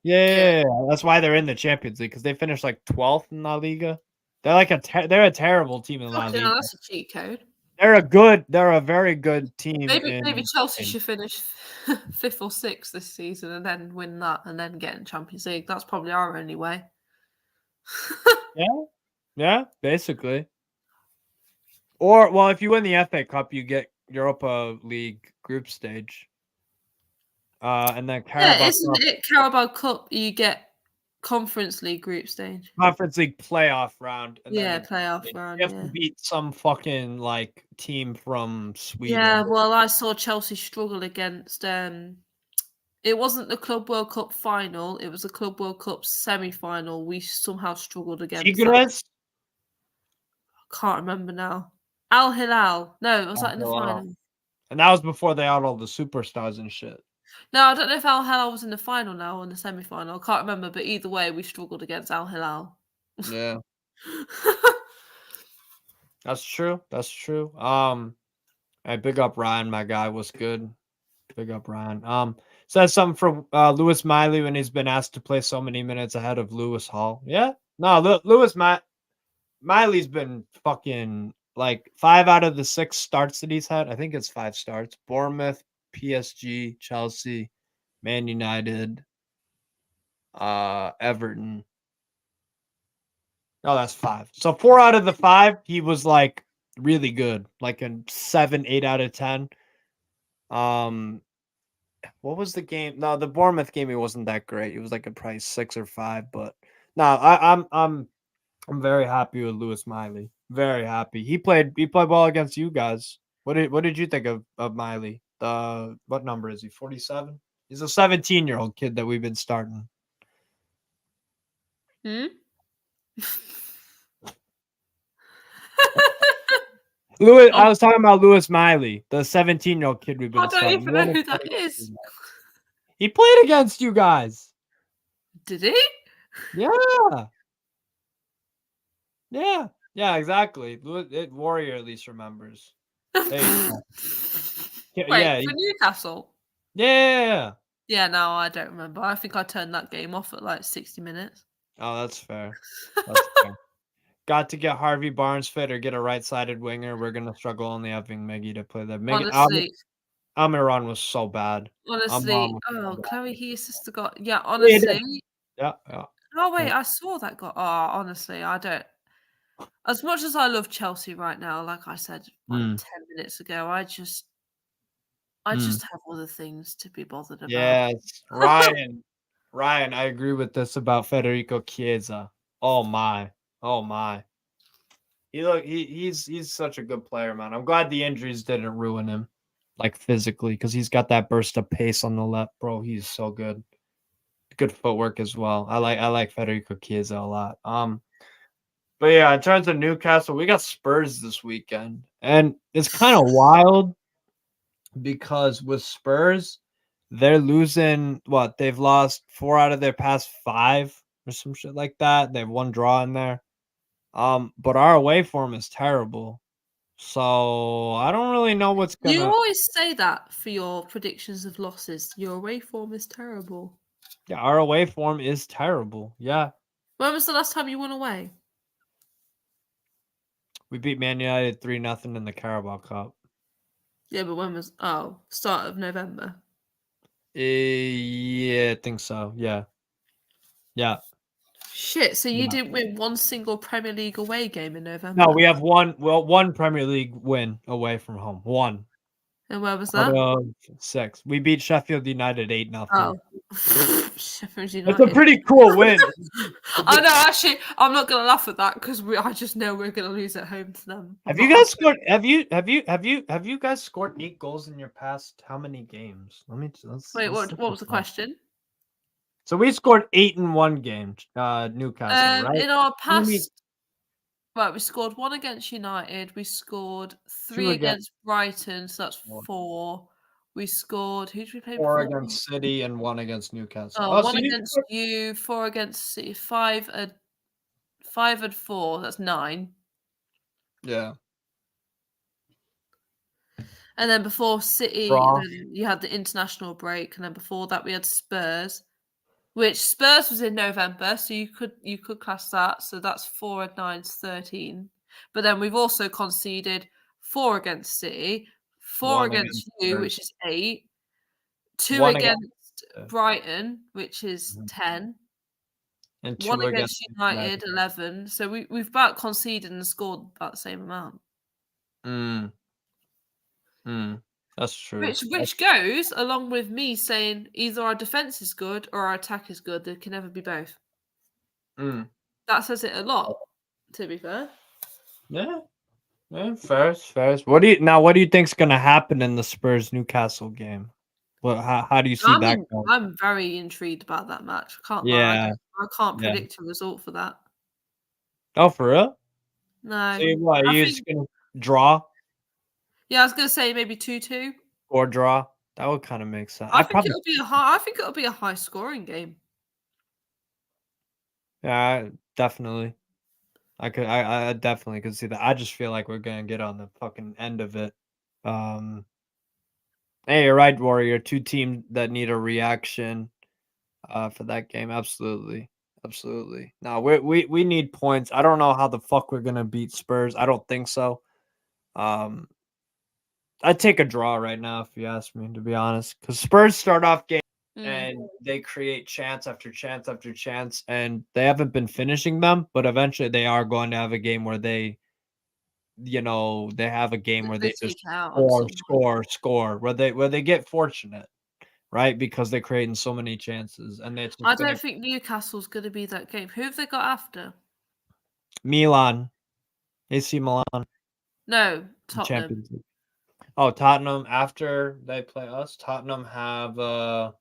Yeah. That's why they're in the Champions League because they finished like 12th in La Liga. They're like they're a terrible team in La Liga. No, that's a cheat code. They're a very good team. Maybe Chelsea should finish 5th or 6th this season and then win that and then get in Champions League. That's probably our only way. Yeah, basically. Or well, if you win the FA Cup, you get Europa League group stage. And then Carabao Isn't it Carabao Cup? You get Conference League group stage. Conference League playoff round. And then playoff round. You have to beat some fucking like team from Sweden. Yeah, well, I saw Chelsea struggle against. It wasn't the Club World Cup final; it was the Club World Cup semi-final. We somehow struggled against. Tigres? Can't remember now. Al Hilal. No, was that in the final? And that was before they had all the superstars and shit. No, I don't know if Al Hilal was in the final now or in the semi-final. I can't remember, but either way, we struggled against Al Hilal. Yeah. That's true. That's true. Hey, big up Ryan, my guy. Was good. Big up Ryan. Says something for Lewis Miley when he's been asked to play so many minutes ahead of Lewis Hall. Yeah. No, Miley's been fucking like 5 out of the 6 starts that he's had. I think it's 5 starts. Bournemouth, PSG, Chelsea, Man United, Everton. Oh, that's 5. So 4 out of the 5, he was like really good, like a 7, 8 out of 10. What was the game? No, the Bournemouth game, he wasn't that great. He was like a probably 6 or 5, but no, I'm very happy with Lewis Miley. Very happy. He played well against you guys. What did you think of Miley? What number is he? 47? He's a 17-year-old kid that we've been starting. Lewis, I was talking about Lewis Miley, the 17-year-old kid we've been starting. I don't even know who that is. He played against you guys. Did he? Yeah. Yeah, exactly. Warrior at least remembers. Wait, for Newcastle? Yeah. Yeah, no, I don't remember. I think I turned that game off at like 60 minutes. Oh, that's fair. That's fair. Got to get Harvey Barnes fit or get a right-sided winger. We're going to struggle only having Miggy to play that. Honestly. Almiron was so bad. Honestly. Chloe, his sister got... Yeah, honestly. Yeah. Oh, wait, I saw that got... Oh, honestly, I don't... As much as I love Chelsea right now, like I said 10 minutes ago, I just have other things to be bothered about. Yes, Ryan, I agree with this about Federico Chiesa. Oh my. He's such a good player, man. I'm glad the injuries didn't ruin him, like physically, because he's got that burst of pace on the left, bro. He's so good. Good footwork as well. I like Federico Chiesa a lot. But yeah, in terms of Newcastle, we got Spurs this weekend, and it's kind of wild because with Spurs, they're losing what? They've lost 4 out of their past 5 or some shit like that. They have 1 draw in there. But our away form is terrible. So I don't really know what's gonna. You always say that for your predictions of losses. Your away form is terrible. Yeah, our away form is terrible. Yeah. When was the last time you won away? We beat Man United 3-0 in the Carabao Cup. Yeah, but when was start of November? Yeah, I think so. Yeah. Shit, so you didn't win one single Premier League away game in November? No, we have one Premier League win away from home. 1. And where was that? 6. We beat Sheffield United 8-0. Oh. Sheffield United. It's a pretty cool win. I know, actually, I'm not gonna laugh at that because I just know we're gonna lose at home to them. Have you guys scored? Have you guys scored 8 goals in your past how many games? Wait, what was the question? So we scored 8 in one game, Newcastle, right? In our past, right, we scored 1 against United. We scored 3 against Brighton, so that's 4. We scored. Who did we play? 4 against City and 1 against Newcastle. Oh, 1 against you, 4 against City, 5 and 4. That's 9. Yeah. And then before City, then you had the international break, and then before that we had Spurs, which Spurs was in November, so you could class that. So that's 4 and 9 is 13. But then we've also conceded 4 against City, 4 against you, which is 8, 2 against Brighton, which is 10, and 1 against United, 11. So we've about conceded and scored about the same amount. That's true. Which goes along with me saying either our defense is good or our attack is good. There can never be both. That says it a lot, to be fair. Yeah. Yeah, fair. What do you think's gonna happen in the Spurs Newcastle game? How do you see that going? I'm very intrigued about that match. I can't lie. Yeah. I can't Yeah. predict a result for that. Oh, for real? No. So what? Are you just gonna draw Yeah, I was gonna say maybe 2-2. or draw? That would kind of make sense. I think it'll be a high scoring game. Yeah, definitely. I definitely could see that. I just feel like we're gonna get on the fucking end of it. Hey, you're right, Warrior. Two teams that need a reaction for that game. Absolutely. Absolutely. No, we need points. I don't know how the fuck we're gonna beat Spurs. I don't think so. I'd take a draw right now if you ask me, to be honest. Because Spurs start off game and they create chance after chance after chance, and they haven't been finishing them, but eventually they are going to have a game where they have a game where They they just take it out on score, where they get fortunate, right? Because they're creating so many chances, and it's I just gonna don't think Newcastle's gonna be that game. Who have they got after? Milan, AC Milan, No, in Tottenham. Champions League. Oh, Tottenham after they play us. Tottenham have Because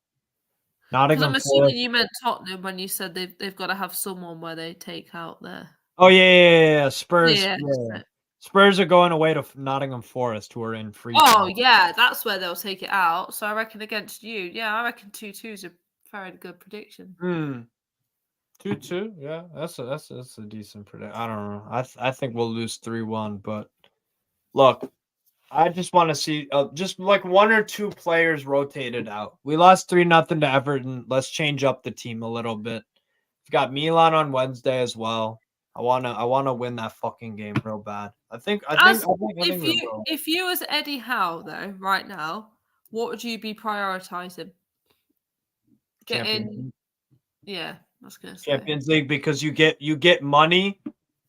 Nottingham I'm assuming Forest. you meant Tottenham when you said they've got to have someone where they take out their. Oh yeah. Spurs. Yeah. Yeah. Spurs are going away to Nottingham Forest, who are in free Oh fall. yeah, that's where they'll take it out. So I reckon against you, yeah, I reckon 2-2 is a very good prediction. 2-2. Yeah, that's a decent prediction. I don't know. I think we'll lose 3-1, but look, I just want to see just like one or two players rotated out. We lost 3-0 to Everton. Let's change up the team a little bit. We've got Milan on Wednesday as well. I wanna win that fucking game real bad. I think we will. If you was Eddie Howe though, right now, what would you be prioritizing? Getting, yeah, I was gonna say Champions League, because you get money.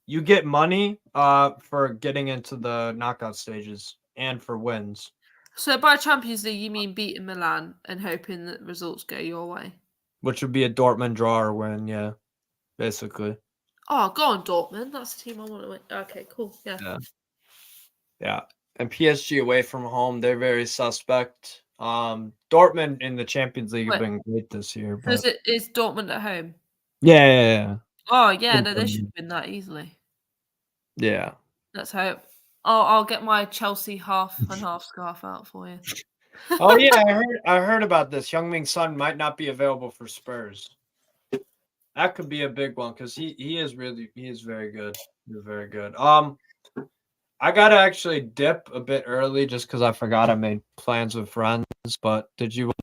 You get money for getting into the knockout stages and for wins. So by Champions League, you mean beating Milan and hoping that results go your way? Which would be a Dortmund draw or win, yeah. Basically. Oh, go on, Dortmund. That's the team I want to win. Okay, cool. Yeah. Yeah. And PSG away from home, they're very suspect. Dortmund in the Champions League have been great this year. But is Dortmund at home? Yeah. Oh yeah, no, they should win that easily. Yeah. Let's hope. I'll get my Chelsea half and half scarf out for you. Oh yeah, I heard about this. Heung-min Son might not be available for Spurs. That could be a big one because he is very good. He's very good. I gotta actually dip a bit early just because I forgot I made plans with friends. But did you want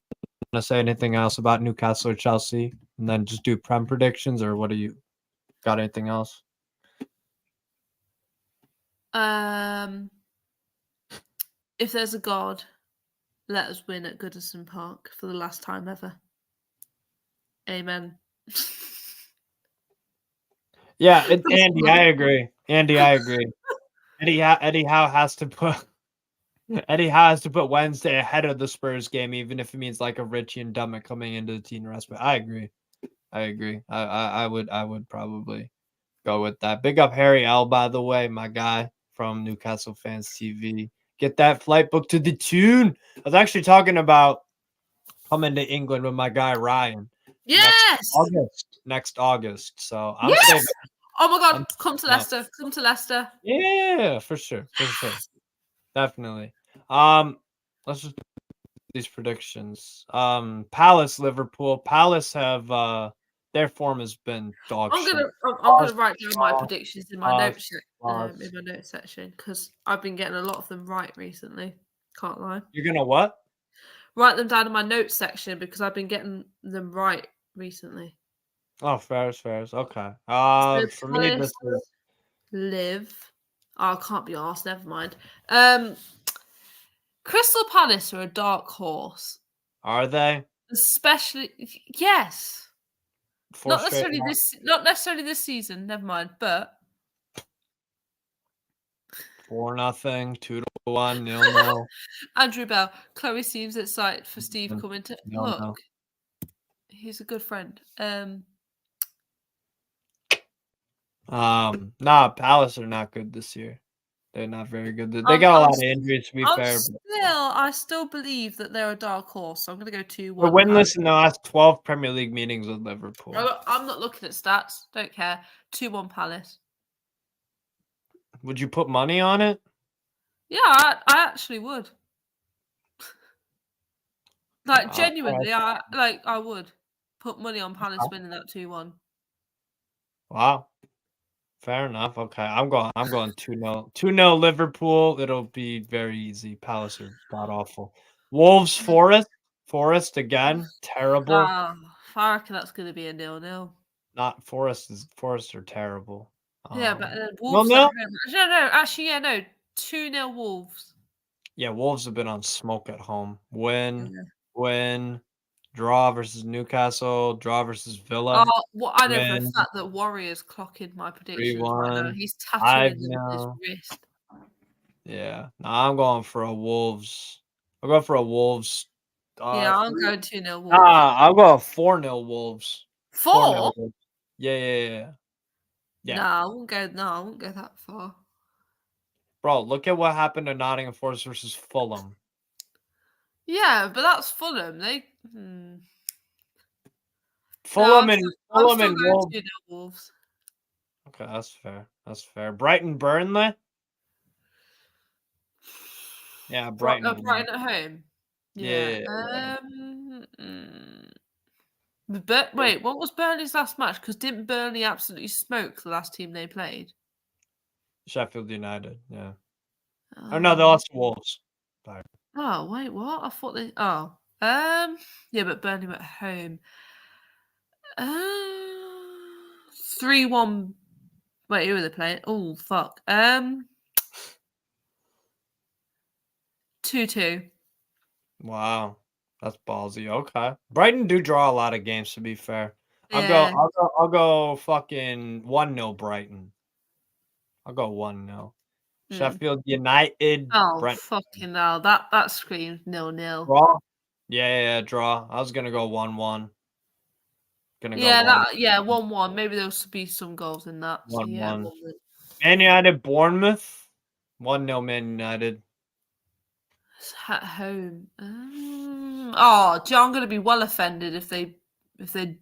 to say anything else about Newcastle or Chelsea, and then just do Prem predictions, or what do you got? Anything else? If there's a God, let us win at Goodison Park for the last time ever. Amen. Yeah, Andy, I agree. Eddie Howe has to put Wednesday ahead of the Spurs game, even if it means like a Richie and Dummett coming into the team rest. But I agree. I would probably go with that. Big up Harry L, by the way, my guy from Newcastle Fans TV. Get that flight booked to the tune. I was actually talking about coming to England with my guy Ryan. Yes. Next August. So I'm saving. Oh my God! Come to Leicester. Come to Leicester. Yeah, for sure. Definitely. Let's just do these predictions. Palace, Liverpool. Palace have their form has been dog shit. I'm gonna write down my predictions in my notes section because I've been getting a lot of them right recently. Can't lie. You're gonna what? Write them down in my notes section because I've been getting them right recently. Oh, fair. Okay. For me, this is Live. Oh, I can't be arsed. Never mind. Crystal Palace are a dark horse. Are they? Especially, yes. Not necessarily this season. Never mind. But 4-0, 2-1, 0-0. Andrew Bell, Chloe seems excited for Steve coming to look. He's a good friend. Nah, Palace are not good this year. They're not very good. They got a lot of injuries, to be fair. I still believe that they're a dark horse, so I'm going to go 2-1. We're winless in the last 12 Premier League meetings with Liverpool. I'm not looking at stats. Don't care. 2-1 Palace. Would you put money on it? Yeah, I actually would. Like, genuinely, I would put money on Palace winning that 2-1. Wow. Fair enough. Okay, I'm going 2-0. 2-0 Liverpool. It'll be very easy. Palace are god awful. Wolves Forest again. Terrible. I reckon that's going to be a 0-0. Not Forest are terrible. Yeah, but Wolves at home. No, actually, yeah, no. 2-0 Wolves. Yeah, Wolves have been on smoke at home. Win. Draw versus Newcastle. Draw versus Villa. Oh, well, I know for a fact that Warriors clocking my predictions right now. He's tattooing them on his wrist. Yeah. Nah, I'm going for a Wolves. I'll go for a Wolves. Yeah, I'm going 2-0 Wolves. I'll go 4-0 Wolves. 4? Yeah. No, I wouldn't go that far. Bro, look at what happened to Nottingham Forest versus Fulham. Yeah, but that's Fulham. Fulham I'm still going Wolves. 2-0 Wolves. Okay, that's fair. Brighton Burnley. Yeah, Brighton. Brighton at home. Yeah. But wait, what was Burnley's last match? Because didn't Burnley absolutely smoke the last team they played? Sheffield United. Yeah. Oh no, they lost to Wolves. Sorry. Oh wait, what? I thought they. Oh, yeah, but Burnley were at home. 3-1. Wait, who are they playing? Oh fuck. 2-2. Wow, that's ballsy. Okay, Brighton do draw a lot of games. To be fair, Yeah. I'll go fucking 1-0 Brighton. I'll go 1-0. Sheffield United. Oh fucking hell! That screams 0-0. Draw. Yeah, draw. I was gonna go 1-1. Yeah, 1-1. Maybe there'll be some goals in that. 1-1. So yeah, Man United, Bournemouth. 1-0 Man United. At home. I'm gonna be well offended if they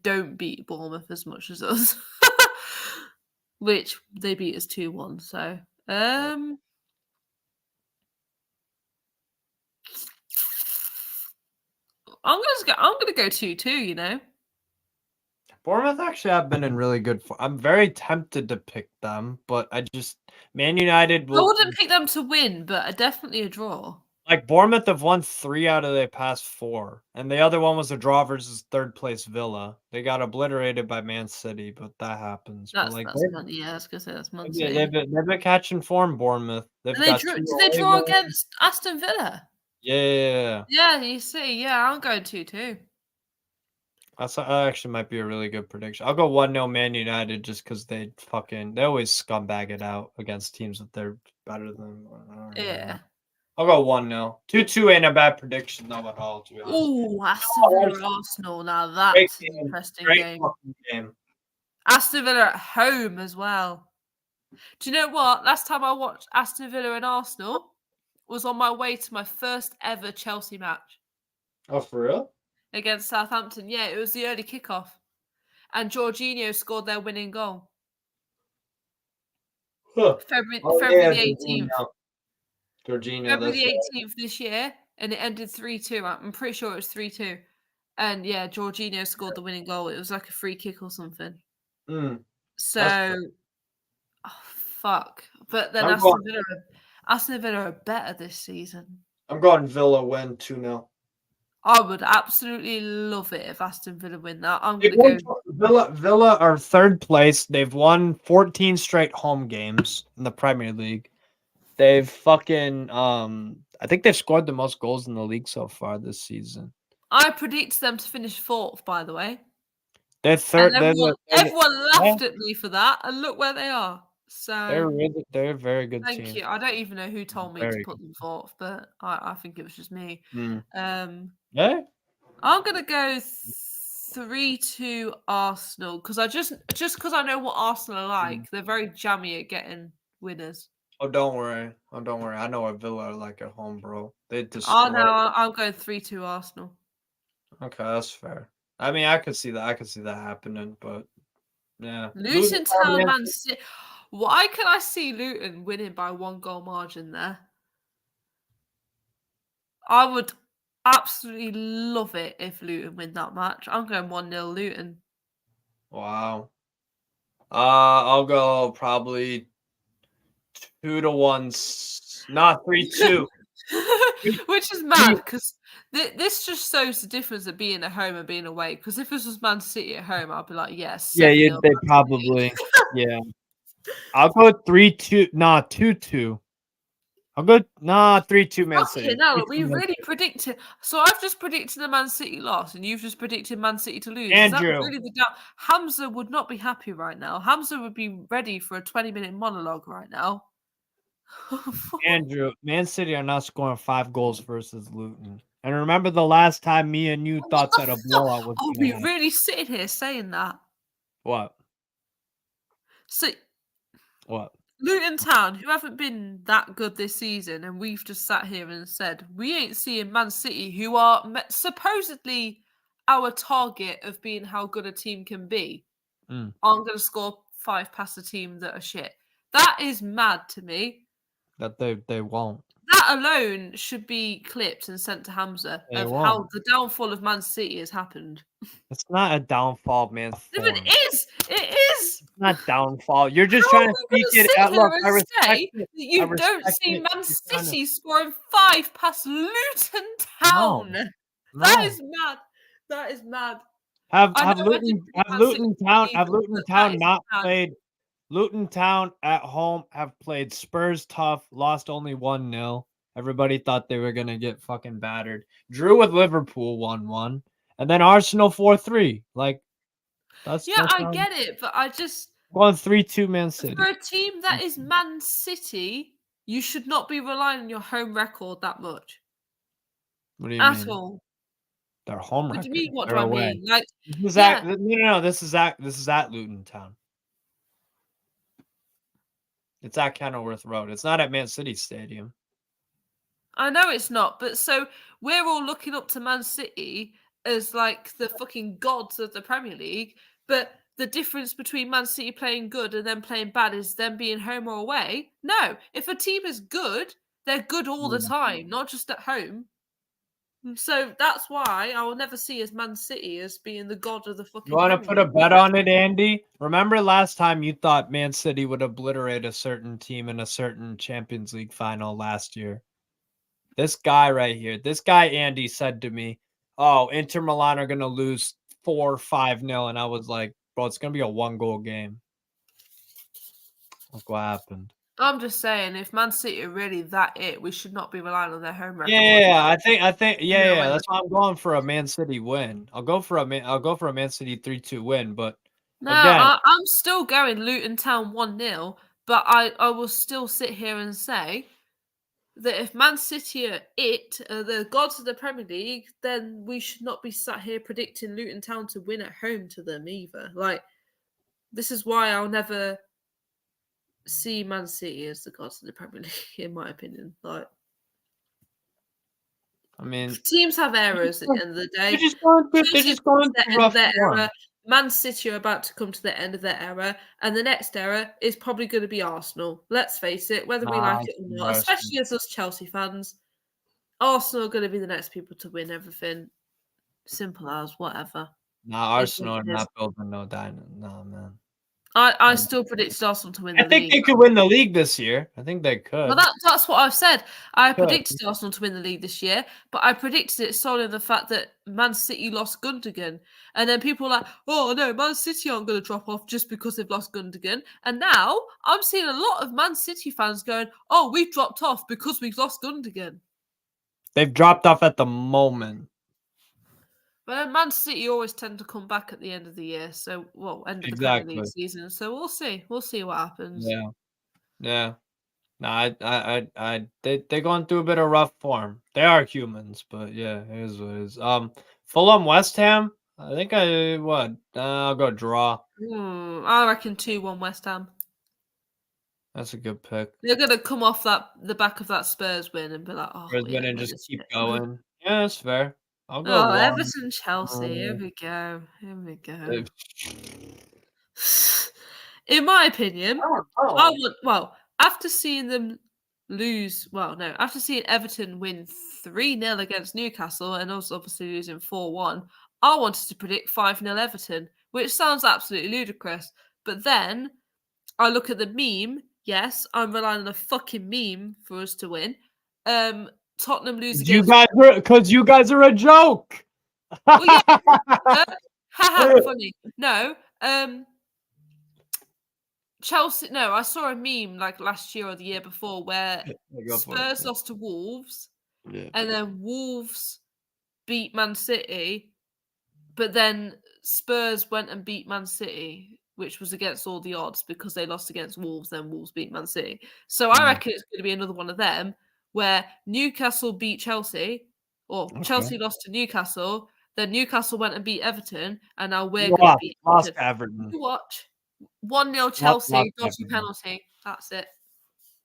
don't beat Bournemouth as much as us. Which they beat us 2-1. So I'm gonna go 2-2. You know. Bournemouth actually have been in really good form. I'm very tempted to pick them, but Man United I wouldn't pick them to win, but definitely a draw. Like Bournemouth have won 3 out of their past 4, and the other one was a draw versus third place Villa. They got obliterated by Man City, but that happens. That's Man, yeah, I was gonna say that's Man City. They've been catching form, Bournemouth. Did they draw against Aston Villa? Yeah. Yeah, you see, yeah, I'm going 2-2. That actually might be a really good prediction. I'll go 1-0 Man United just because they always scumbag it out against teams that they're better than. Yeah. I'll go 1-0. 2-2 ain't a bad prediction though at all, to be honest. Ooh, Aston Villa Arsenal. Now that's an interesting game. Aston Villa at home as well. Do you know what? Last time I watched Aston Villa and Arsenal was on my way to my first ever Chelsea match. Oh, for real? Against Southampton. Yeah, it was the early kickoff. And Jorginho scored their winning goal. Huh. February the 18th. Jorginho. February the 18th this year, and it ended 3-2. I'm pretty sure it was 3-2. And yeah, Jorginho scored the winning goal. It was like a free kick or something. So, fuck. But then Aston Villa are better this season. I'm going Villa win 2-0. I would absolutely love it if Aston Villa win that. I'm going to go. Villa are third place. They've won 14 straight home games in the Premier League. They've fucking I think they've scored the most goals in the league so far this season. I predict them to finish 4th, by the way. They're third. Everyone laughed at me for that, and look where they are. So they're a very good team. Thank you. I don't even know who told me to put them 4th, but I think it was just me. Yeah. I'm gonna go 3-2 Arsenal, because just because I know what Arsenal are like, they're very jammy at getting winners. Oh, don't worry. I know what Villa are like at home, bro. They destroy. Oh no, I'm going 3-2 Arsenal. Okay, that's fair. I mean, I could see that. I could see that happening, but yeah. Luton Town, Man City. Why can I see Luton winning by 1 goal margin there? I would absolutely love it if Luton win that match. I'm going 1-0 Luton. Wow. I'll go probably 2-1. Not 3-2. Which is mad because this just shows the difference of being at home and being away. Because if this was Man City at home, I'd be like, yes. Yeah, they probably. Yeah. I'll go 3-2. Nah, 2-2. I'll go 3-2 Man City. No, we really predicted. So I've just predicted the Man City loss, and you've just predicted Man City to lose. Andrew, is that really Hamza would not be happy right now. Hamza would be ready for a 20-minute monologue right now. Andrew, Man City are not scoring 5 goals versus Luton. And remember the last time me and you thought that a blowout was going to happen. Are we really sitting here saying that? What? So, what? Luton Town, who haven't been that good this season, and we've just sat here and said, we ain't seeing Man City, who are supposedly our target of being how good a team can be, aren't going to score 5 past a team that are shit. That is mad to me. That they won't. That alone should be clipped and sent to Hamza how the downfall of Man City has happened. It's not a downfall, man. It is. It is. It's not downfall. You're just trying to speak it out. Look, I respect it. You don't see Man City scoring 5 past Luton Town. No. That is mad. That is mad. Have Luton Town not played? Luton Town at home have played Spurs tough, lost only 1-0. Everybody thought they were gonna get fucking battered. Drew with Liverpool 1-1, and then Arsenal 4-3. Like that's I get it, but I just going 3-2 Man City. For a team that is Man City, you should not be relying on your home record that much. What do you mean? At all. Their home record. What do you mean? What do I mean? Like no. This is at Luton Town. It's at Kenilworth Road. It's not at Man City Stadium. I know it's not, but so we're all looking up to Man City as like the fucking gods of the Premier League, but the difference between Man City playing good and them playing bad is them being home or away. No, if a team is good, they're good all the time, not just at home. So that's why I will never see as Man City as being the god of the fucking. You want to put a bet on it, Andy? Remember last time you thought Man City would obliterate a certain team in a certain Champions League final last year? This guy right here, Andy said to me, "Oh, Inter Milan are gonna lose 4-5-0," and I was like, "Bro, it's gonna be a 1-goal game." Look what happened. I'm just saying, if Man City are really that we should not be relying on their home record. Yeah, I think, that's why I'm going for a Man City win. I'll go for a Man City 3-2 win, but no, I'm still going Luton Town 1-0, but I will still sit here and say that if Man City are the gods of the Premier League, then we should not be sat here predicting Luton Town to win at home to them either. Like, this is why I'll never see Man City as the gods of the Premier League, in my opinion. Like, I mean, teams have errors at the end of the day. They're just going through rough form. Man City are about to come to the end of their era, and the next era is probably going to be Arsenal. Let's face it, whether we like it or not, especially as us Chelsea fans, Arsenal are going to be the next people to win everything. Simple as whatever. Arsenal are not building no dynamo. No, man. I still predicted Arsenal to win the league. I think they could win the league this year. I think they could. Well, that's what I've said. I predicted Arsenal to win the league this year, but I predicted it solely on the fact that Man City lost Gundogan. And then people are like, oh, no, Man City aren't going to drop off just because they've lost Gundogan. And now I'm seeing a lot of Man City fans going, oh, we've dropped off because we've lost Gundogan. They've dropped off at the moment. But Man City always tend to come back at the end of the year. So, end of the Premier League season. So we'll see. We'll see what happens. Yeah. No, they're going through a bit of rough form. They are humans, but yeah, it is what it is. Fulham, West Ham. I think I'll go draw. I reckon 2-1 West Ham. That's a good pick. They're gonna come off the back of that Spurs win and be like, "Oh, Spurs win and just keep going." Yeah, that's fair. I'll go. Oh, Everton, Chelsea. Here we go. Here we go. In my opinion, after seeing them lose, after seeing Everton win 3-0 against Newcastle and us obviously losing 4-1, I wanted to predict 5-0 Everton, which sounds absolutely ludicrous. But then I look at the meme. Yes, I'm relying on a fucking meme for us to win. Tottenham lose against because you guys are a joke. Well, yeah. Funny. No. Chelsea. No, I saw a meme like last year or the year before where Spurs lost to Wolves, and then Wolves beat Man City, but then Spurs went and beat Man City, which was against all the odds because they lost against Wolves, then Wolves beat Man City. So I reckon it's going to be another one of them where Newcastle beat Chelsea, or Chelsea lost to Newcastle, then Newcastle went and beat Everton, and now we're going to beat Everton. You watch. 1-0 Chelsea, dodgy penalty. That's it.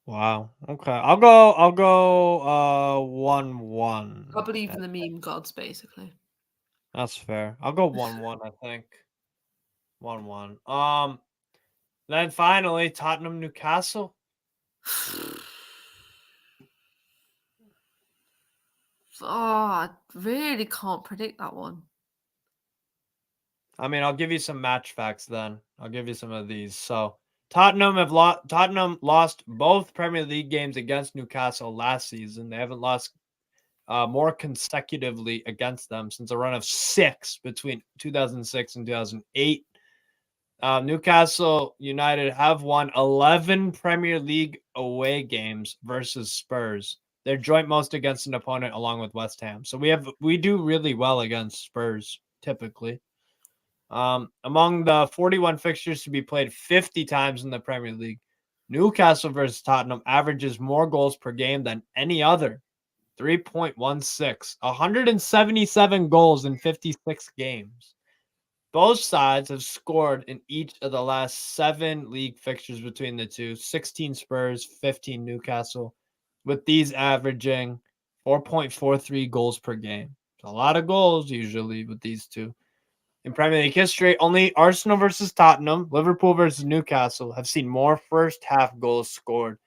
Wow. Okay. I'll go 1-1. I believe in the meme gods, basically. That's fair. I'll go 1-1, I think. 1-1. Then finally, Tottenham Newcastle. I really can't predict that one. I mean, I'll give you some match facts then. I'll give you some of these. So Tottenham lost both Premier League games against Newcastle last season. They haven't lost more consecutively against them since a run of 6 between 2006 and 2008. Newcastle United have won 11 Premier League away games versus Spurs. They're joint most against an opponent along with West Ham. So we do really well against Spurs typically. Among the 41 fixtures to be played 50 times in the Premier League, Newcastle versus Tottenham averages more goals per game than any other. 3.16, 177 goals in 56 games. Both sides have scored in each of the last 7 league fixtures between the two, 16 Spurs, 15 Newcastle, with these averaging 4.43 goals per game. It's a lot of goals usually with these two. In Premier League history, only Arsenal versus Tottenham, Liverpool versus Newcastle have seen more first half goals scored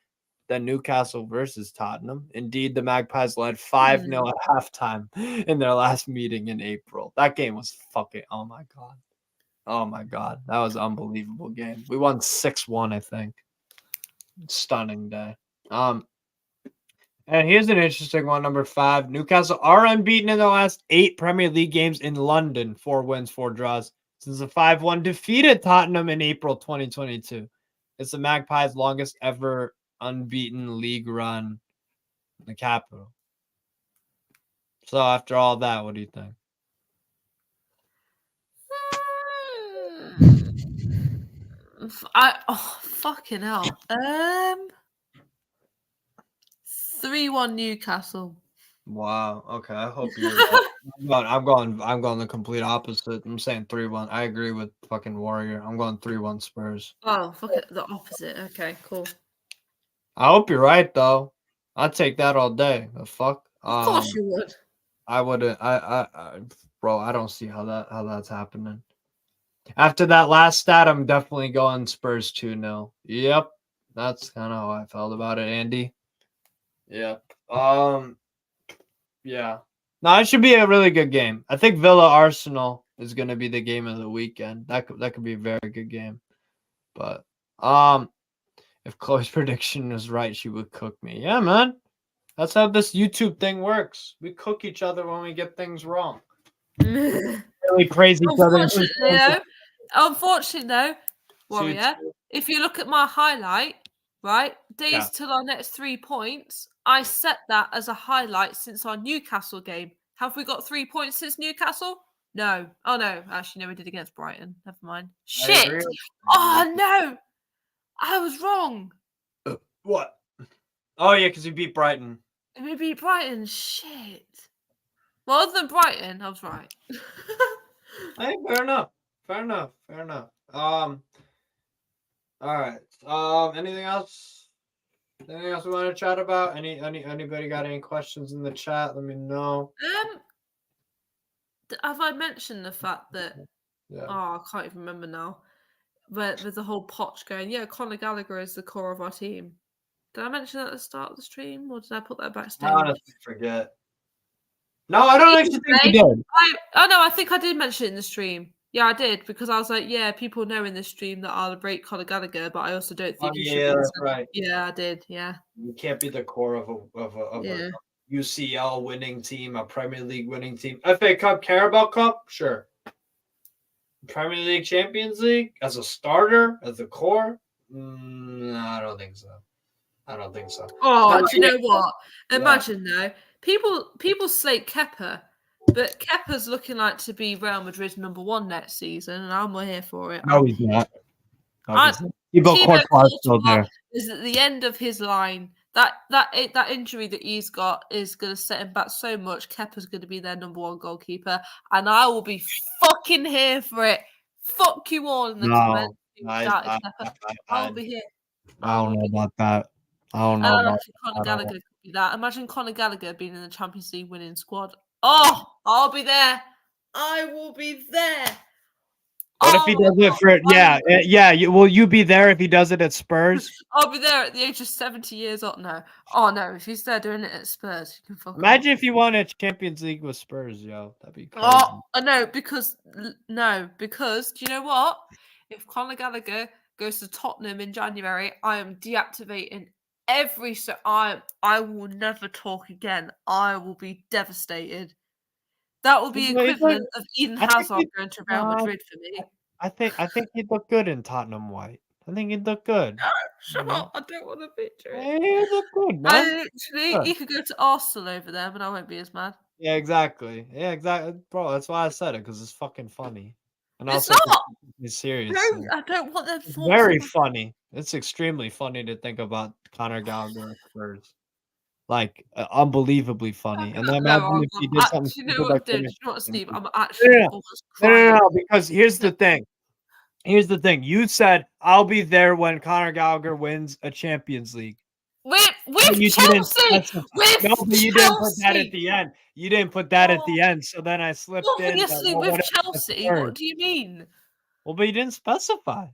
than Newcastle versus Tottenham. Indeed, the Magpies led 5-0 at halftime in their last meeting in April. That game was fucking, oh my God. Oh my God. That was an unbelievable game. We won 6-1, I think. Stunning day. And here's an interesting one, number 5. Newcastle are unbeaten in their last 8 Premier League games in London. 4 wins, 4 draws. Since the 5-1 defeated Tottenham in April 2022. It's the Magpies' longest ever unbeaten league run in the capital. So after all that, what do you think? Fucking hell. 3-1 Newcastle. Wow. Okay. I hope you're right. I'm going the complete opposite. I'm saying 3-1. I agree with fucking Warrior. I'm going 3-1 Spurs. Oh, fuck it. The opposite. Okay, cool. I hope you're right though. I'd take that all day. The fuck? Of course you would. I wouldn't. Bro, I don't see how that's happening. After that last stat, I'm definitely going Spurs 2-0. Yep. That's kind of how I felt about it, Andy. Yep. Yeah. No, it should be a really good game. I think Villa Arsenal is going to be the game of the weekend. That could be a very good game. But if Chloe's prediction is right, she would cook me. Yeah, man. That's how this YouTube thing works. We cook each other when we get things wrong. Really praise each other. Unfortunately, though, Warrior, if you look at my highlight, right, days till our next 3 points, I set that as a highlight since our Newcastle game. Have we got 3 points since Newcastle? No. Oh, no. Actually, no, we did against Brighton. Never mind. Shit. Oh, no. I was wrong. What? Oh, yeah, because we beat Brighton. We beat Brighton. Shit. Well, other than Brighton, I was right. Hey, fair enough. All right. Anything else? Anything else we want to chat about? Anybody got any questions in the chat? Let me know. Have I mentioned the fact that? Yeah. Oh, I can't even remember now. But with the whole Poch going, yeah, Conor Gallagher is the core of our team. Did I mention that at the start of the stream, or did I put that backstage? I honestly forget. No, I don't actually think you did. No, I think I did mention it in the stream. Yeah, I did, because I was like, yeah, people know in this stream that I'll rate Conor Gallagher, but I also don't think you should be. That's right. Yeah, I did. Yeah. You can't be the core of a UCL winning team, a Premier League winning team. FA Cup, Carabao Cup, sure. Premier League, Champions League, as a starter, as a core? No, I don't think so. Oh, do you know what? Imagine though, people slate Kepa, but Kepa's looking like to be Real Madrid's #1 next season, and I'm here for it. No, he's not. Thibaut Courtois is at the end of his line. That injury that he's got is going to set him back so much. Kepa's going to be their #1 goalkeeper, and I will be fucking here for it. Fuck you all in the comments. I'll be here. I don't know about that. I don't know about Conor Gallagher could be that. Imagine Conor Gallagher being in the Champions League winning squad. Oh, I'll be there. I will be there. What if he does it for will you be there if he does it at Spurs? I'll be there at the age of 70 years old. No. Oh no, if he's there doing it at Spurs, you can fuck Imagine if you won a Champions League with Spurs, yo. That'd be crazy. Oh no, because do you know what? If Conor Gallagher goes to Tottenham in January, I am deactivating I will never talk again. I will be devastated. That will be equivalent of Eden Hazard going to Real Madrid for me. I think he'd look good in Tottenham white. I think he'd look good. No, shut up. I don't want to picture it. He'd look good, man. He could go to Arsenal over there, but I won't be as mad. Yeah, exactly. Bro, that's why I said it, because it's fucking funny. And it's not. It's serious. No, I don't want that. It's very funny. It's extremely funny to think about Conor Gallagher at Spurs. Like, unbelievably funny. And then imagine if he did something. You know what, Steve? I'm actually almost crying. No, because here's the thing. You said, I'll be there when Conor Gallagher wins a Champions League. With Chelsea! No, but you didn't put that at the end. You didn't put that at the end, so then I slipped in. Obviously, with Chelsea. What do you mean? Well, but you didn't specify.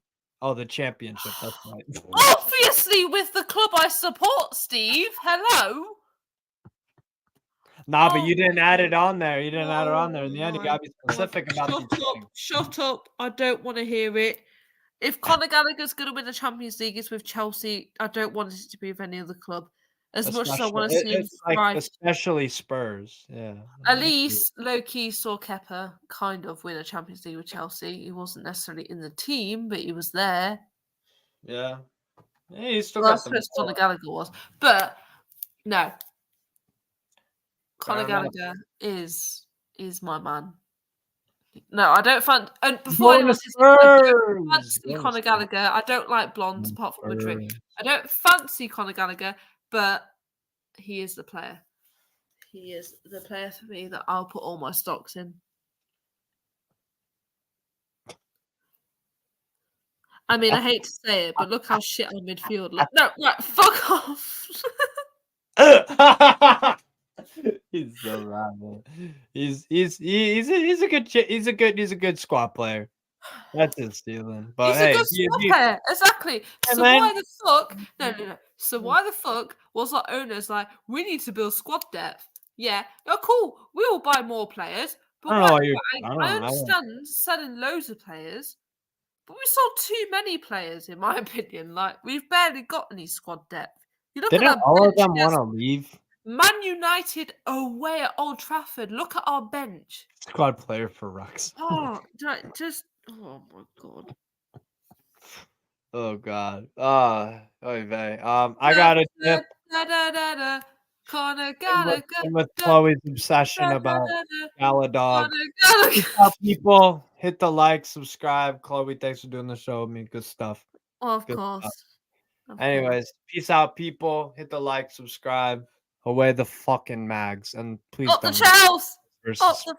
Oh, the championship. That's right. Obviously, with the club I support, Steve. Hello? Nah, but you didn't add it on there. In the end, you got to be specific about it. Shut up. I don't want to hear it. If Conor Gallagher's going to win the Champions League, it's with Chelsea. I don't want it to be with any other club. Much as I want to see him thrive. Especially Spurs. Yeah. At least low-key saw Kepa kind of win a Champions League with Chelsea. He wasn't necessarily in the team, but he was there. Yeah. He still got the Conor Gallagher was. But no. Conor Gallagher is my man. No, I don't fancy. And before anyone says, I don't fancy Conor Gallagher. I don't like blondes apart from Madrid. I don't fancy Conor Gallagher, but he is the player. He is the player for me that I'll put all my stocks in. I mean, I hate to say it, but look how shit our midfield look. No, right, fuck off. He's so rad, man. He's a good squad player. That's his stealing. But he's a good squad player, exactly. So why the fuck? No. So why the fuck was our owners like, we need to build squad depth? Yeah, cool. We will buy more players. But I understand selling loads of players, but we sold too many players, in my opinion. Like, we've barely got any squad depth. You look Didn't all of them want to leave? Man United away at Old Trafford. Look at our bench. Squad player for Rux. Oh, oh my god. Oh god. I got a tip. Conor Gallagher. With Chloe's obsession about Galadog. People, hit the like, subscribe. Chloe, thanks for doing the show with me. Good stuff. Of course. Anyways, peace out, people. Hit the like, subscribe. Away the fucking mags, and please don't. Up the Chels! Up the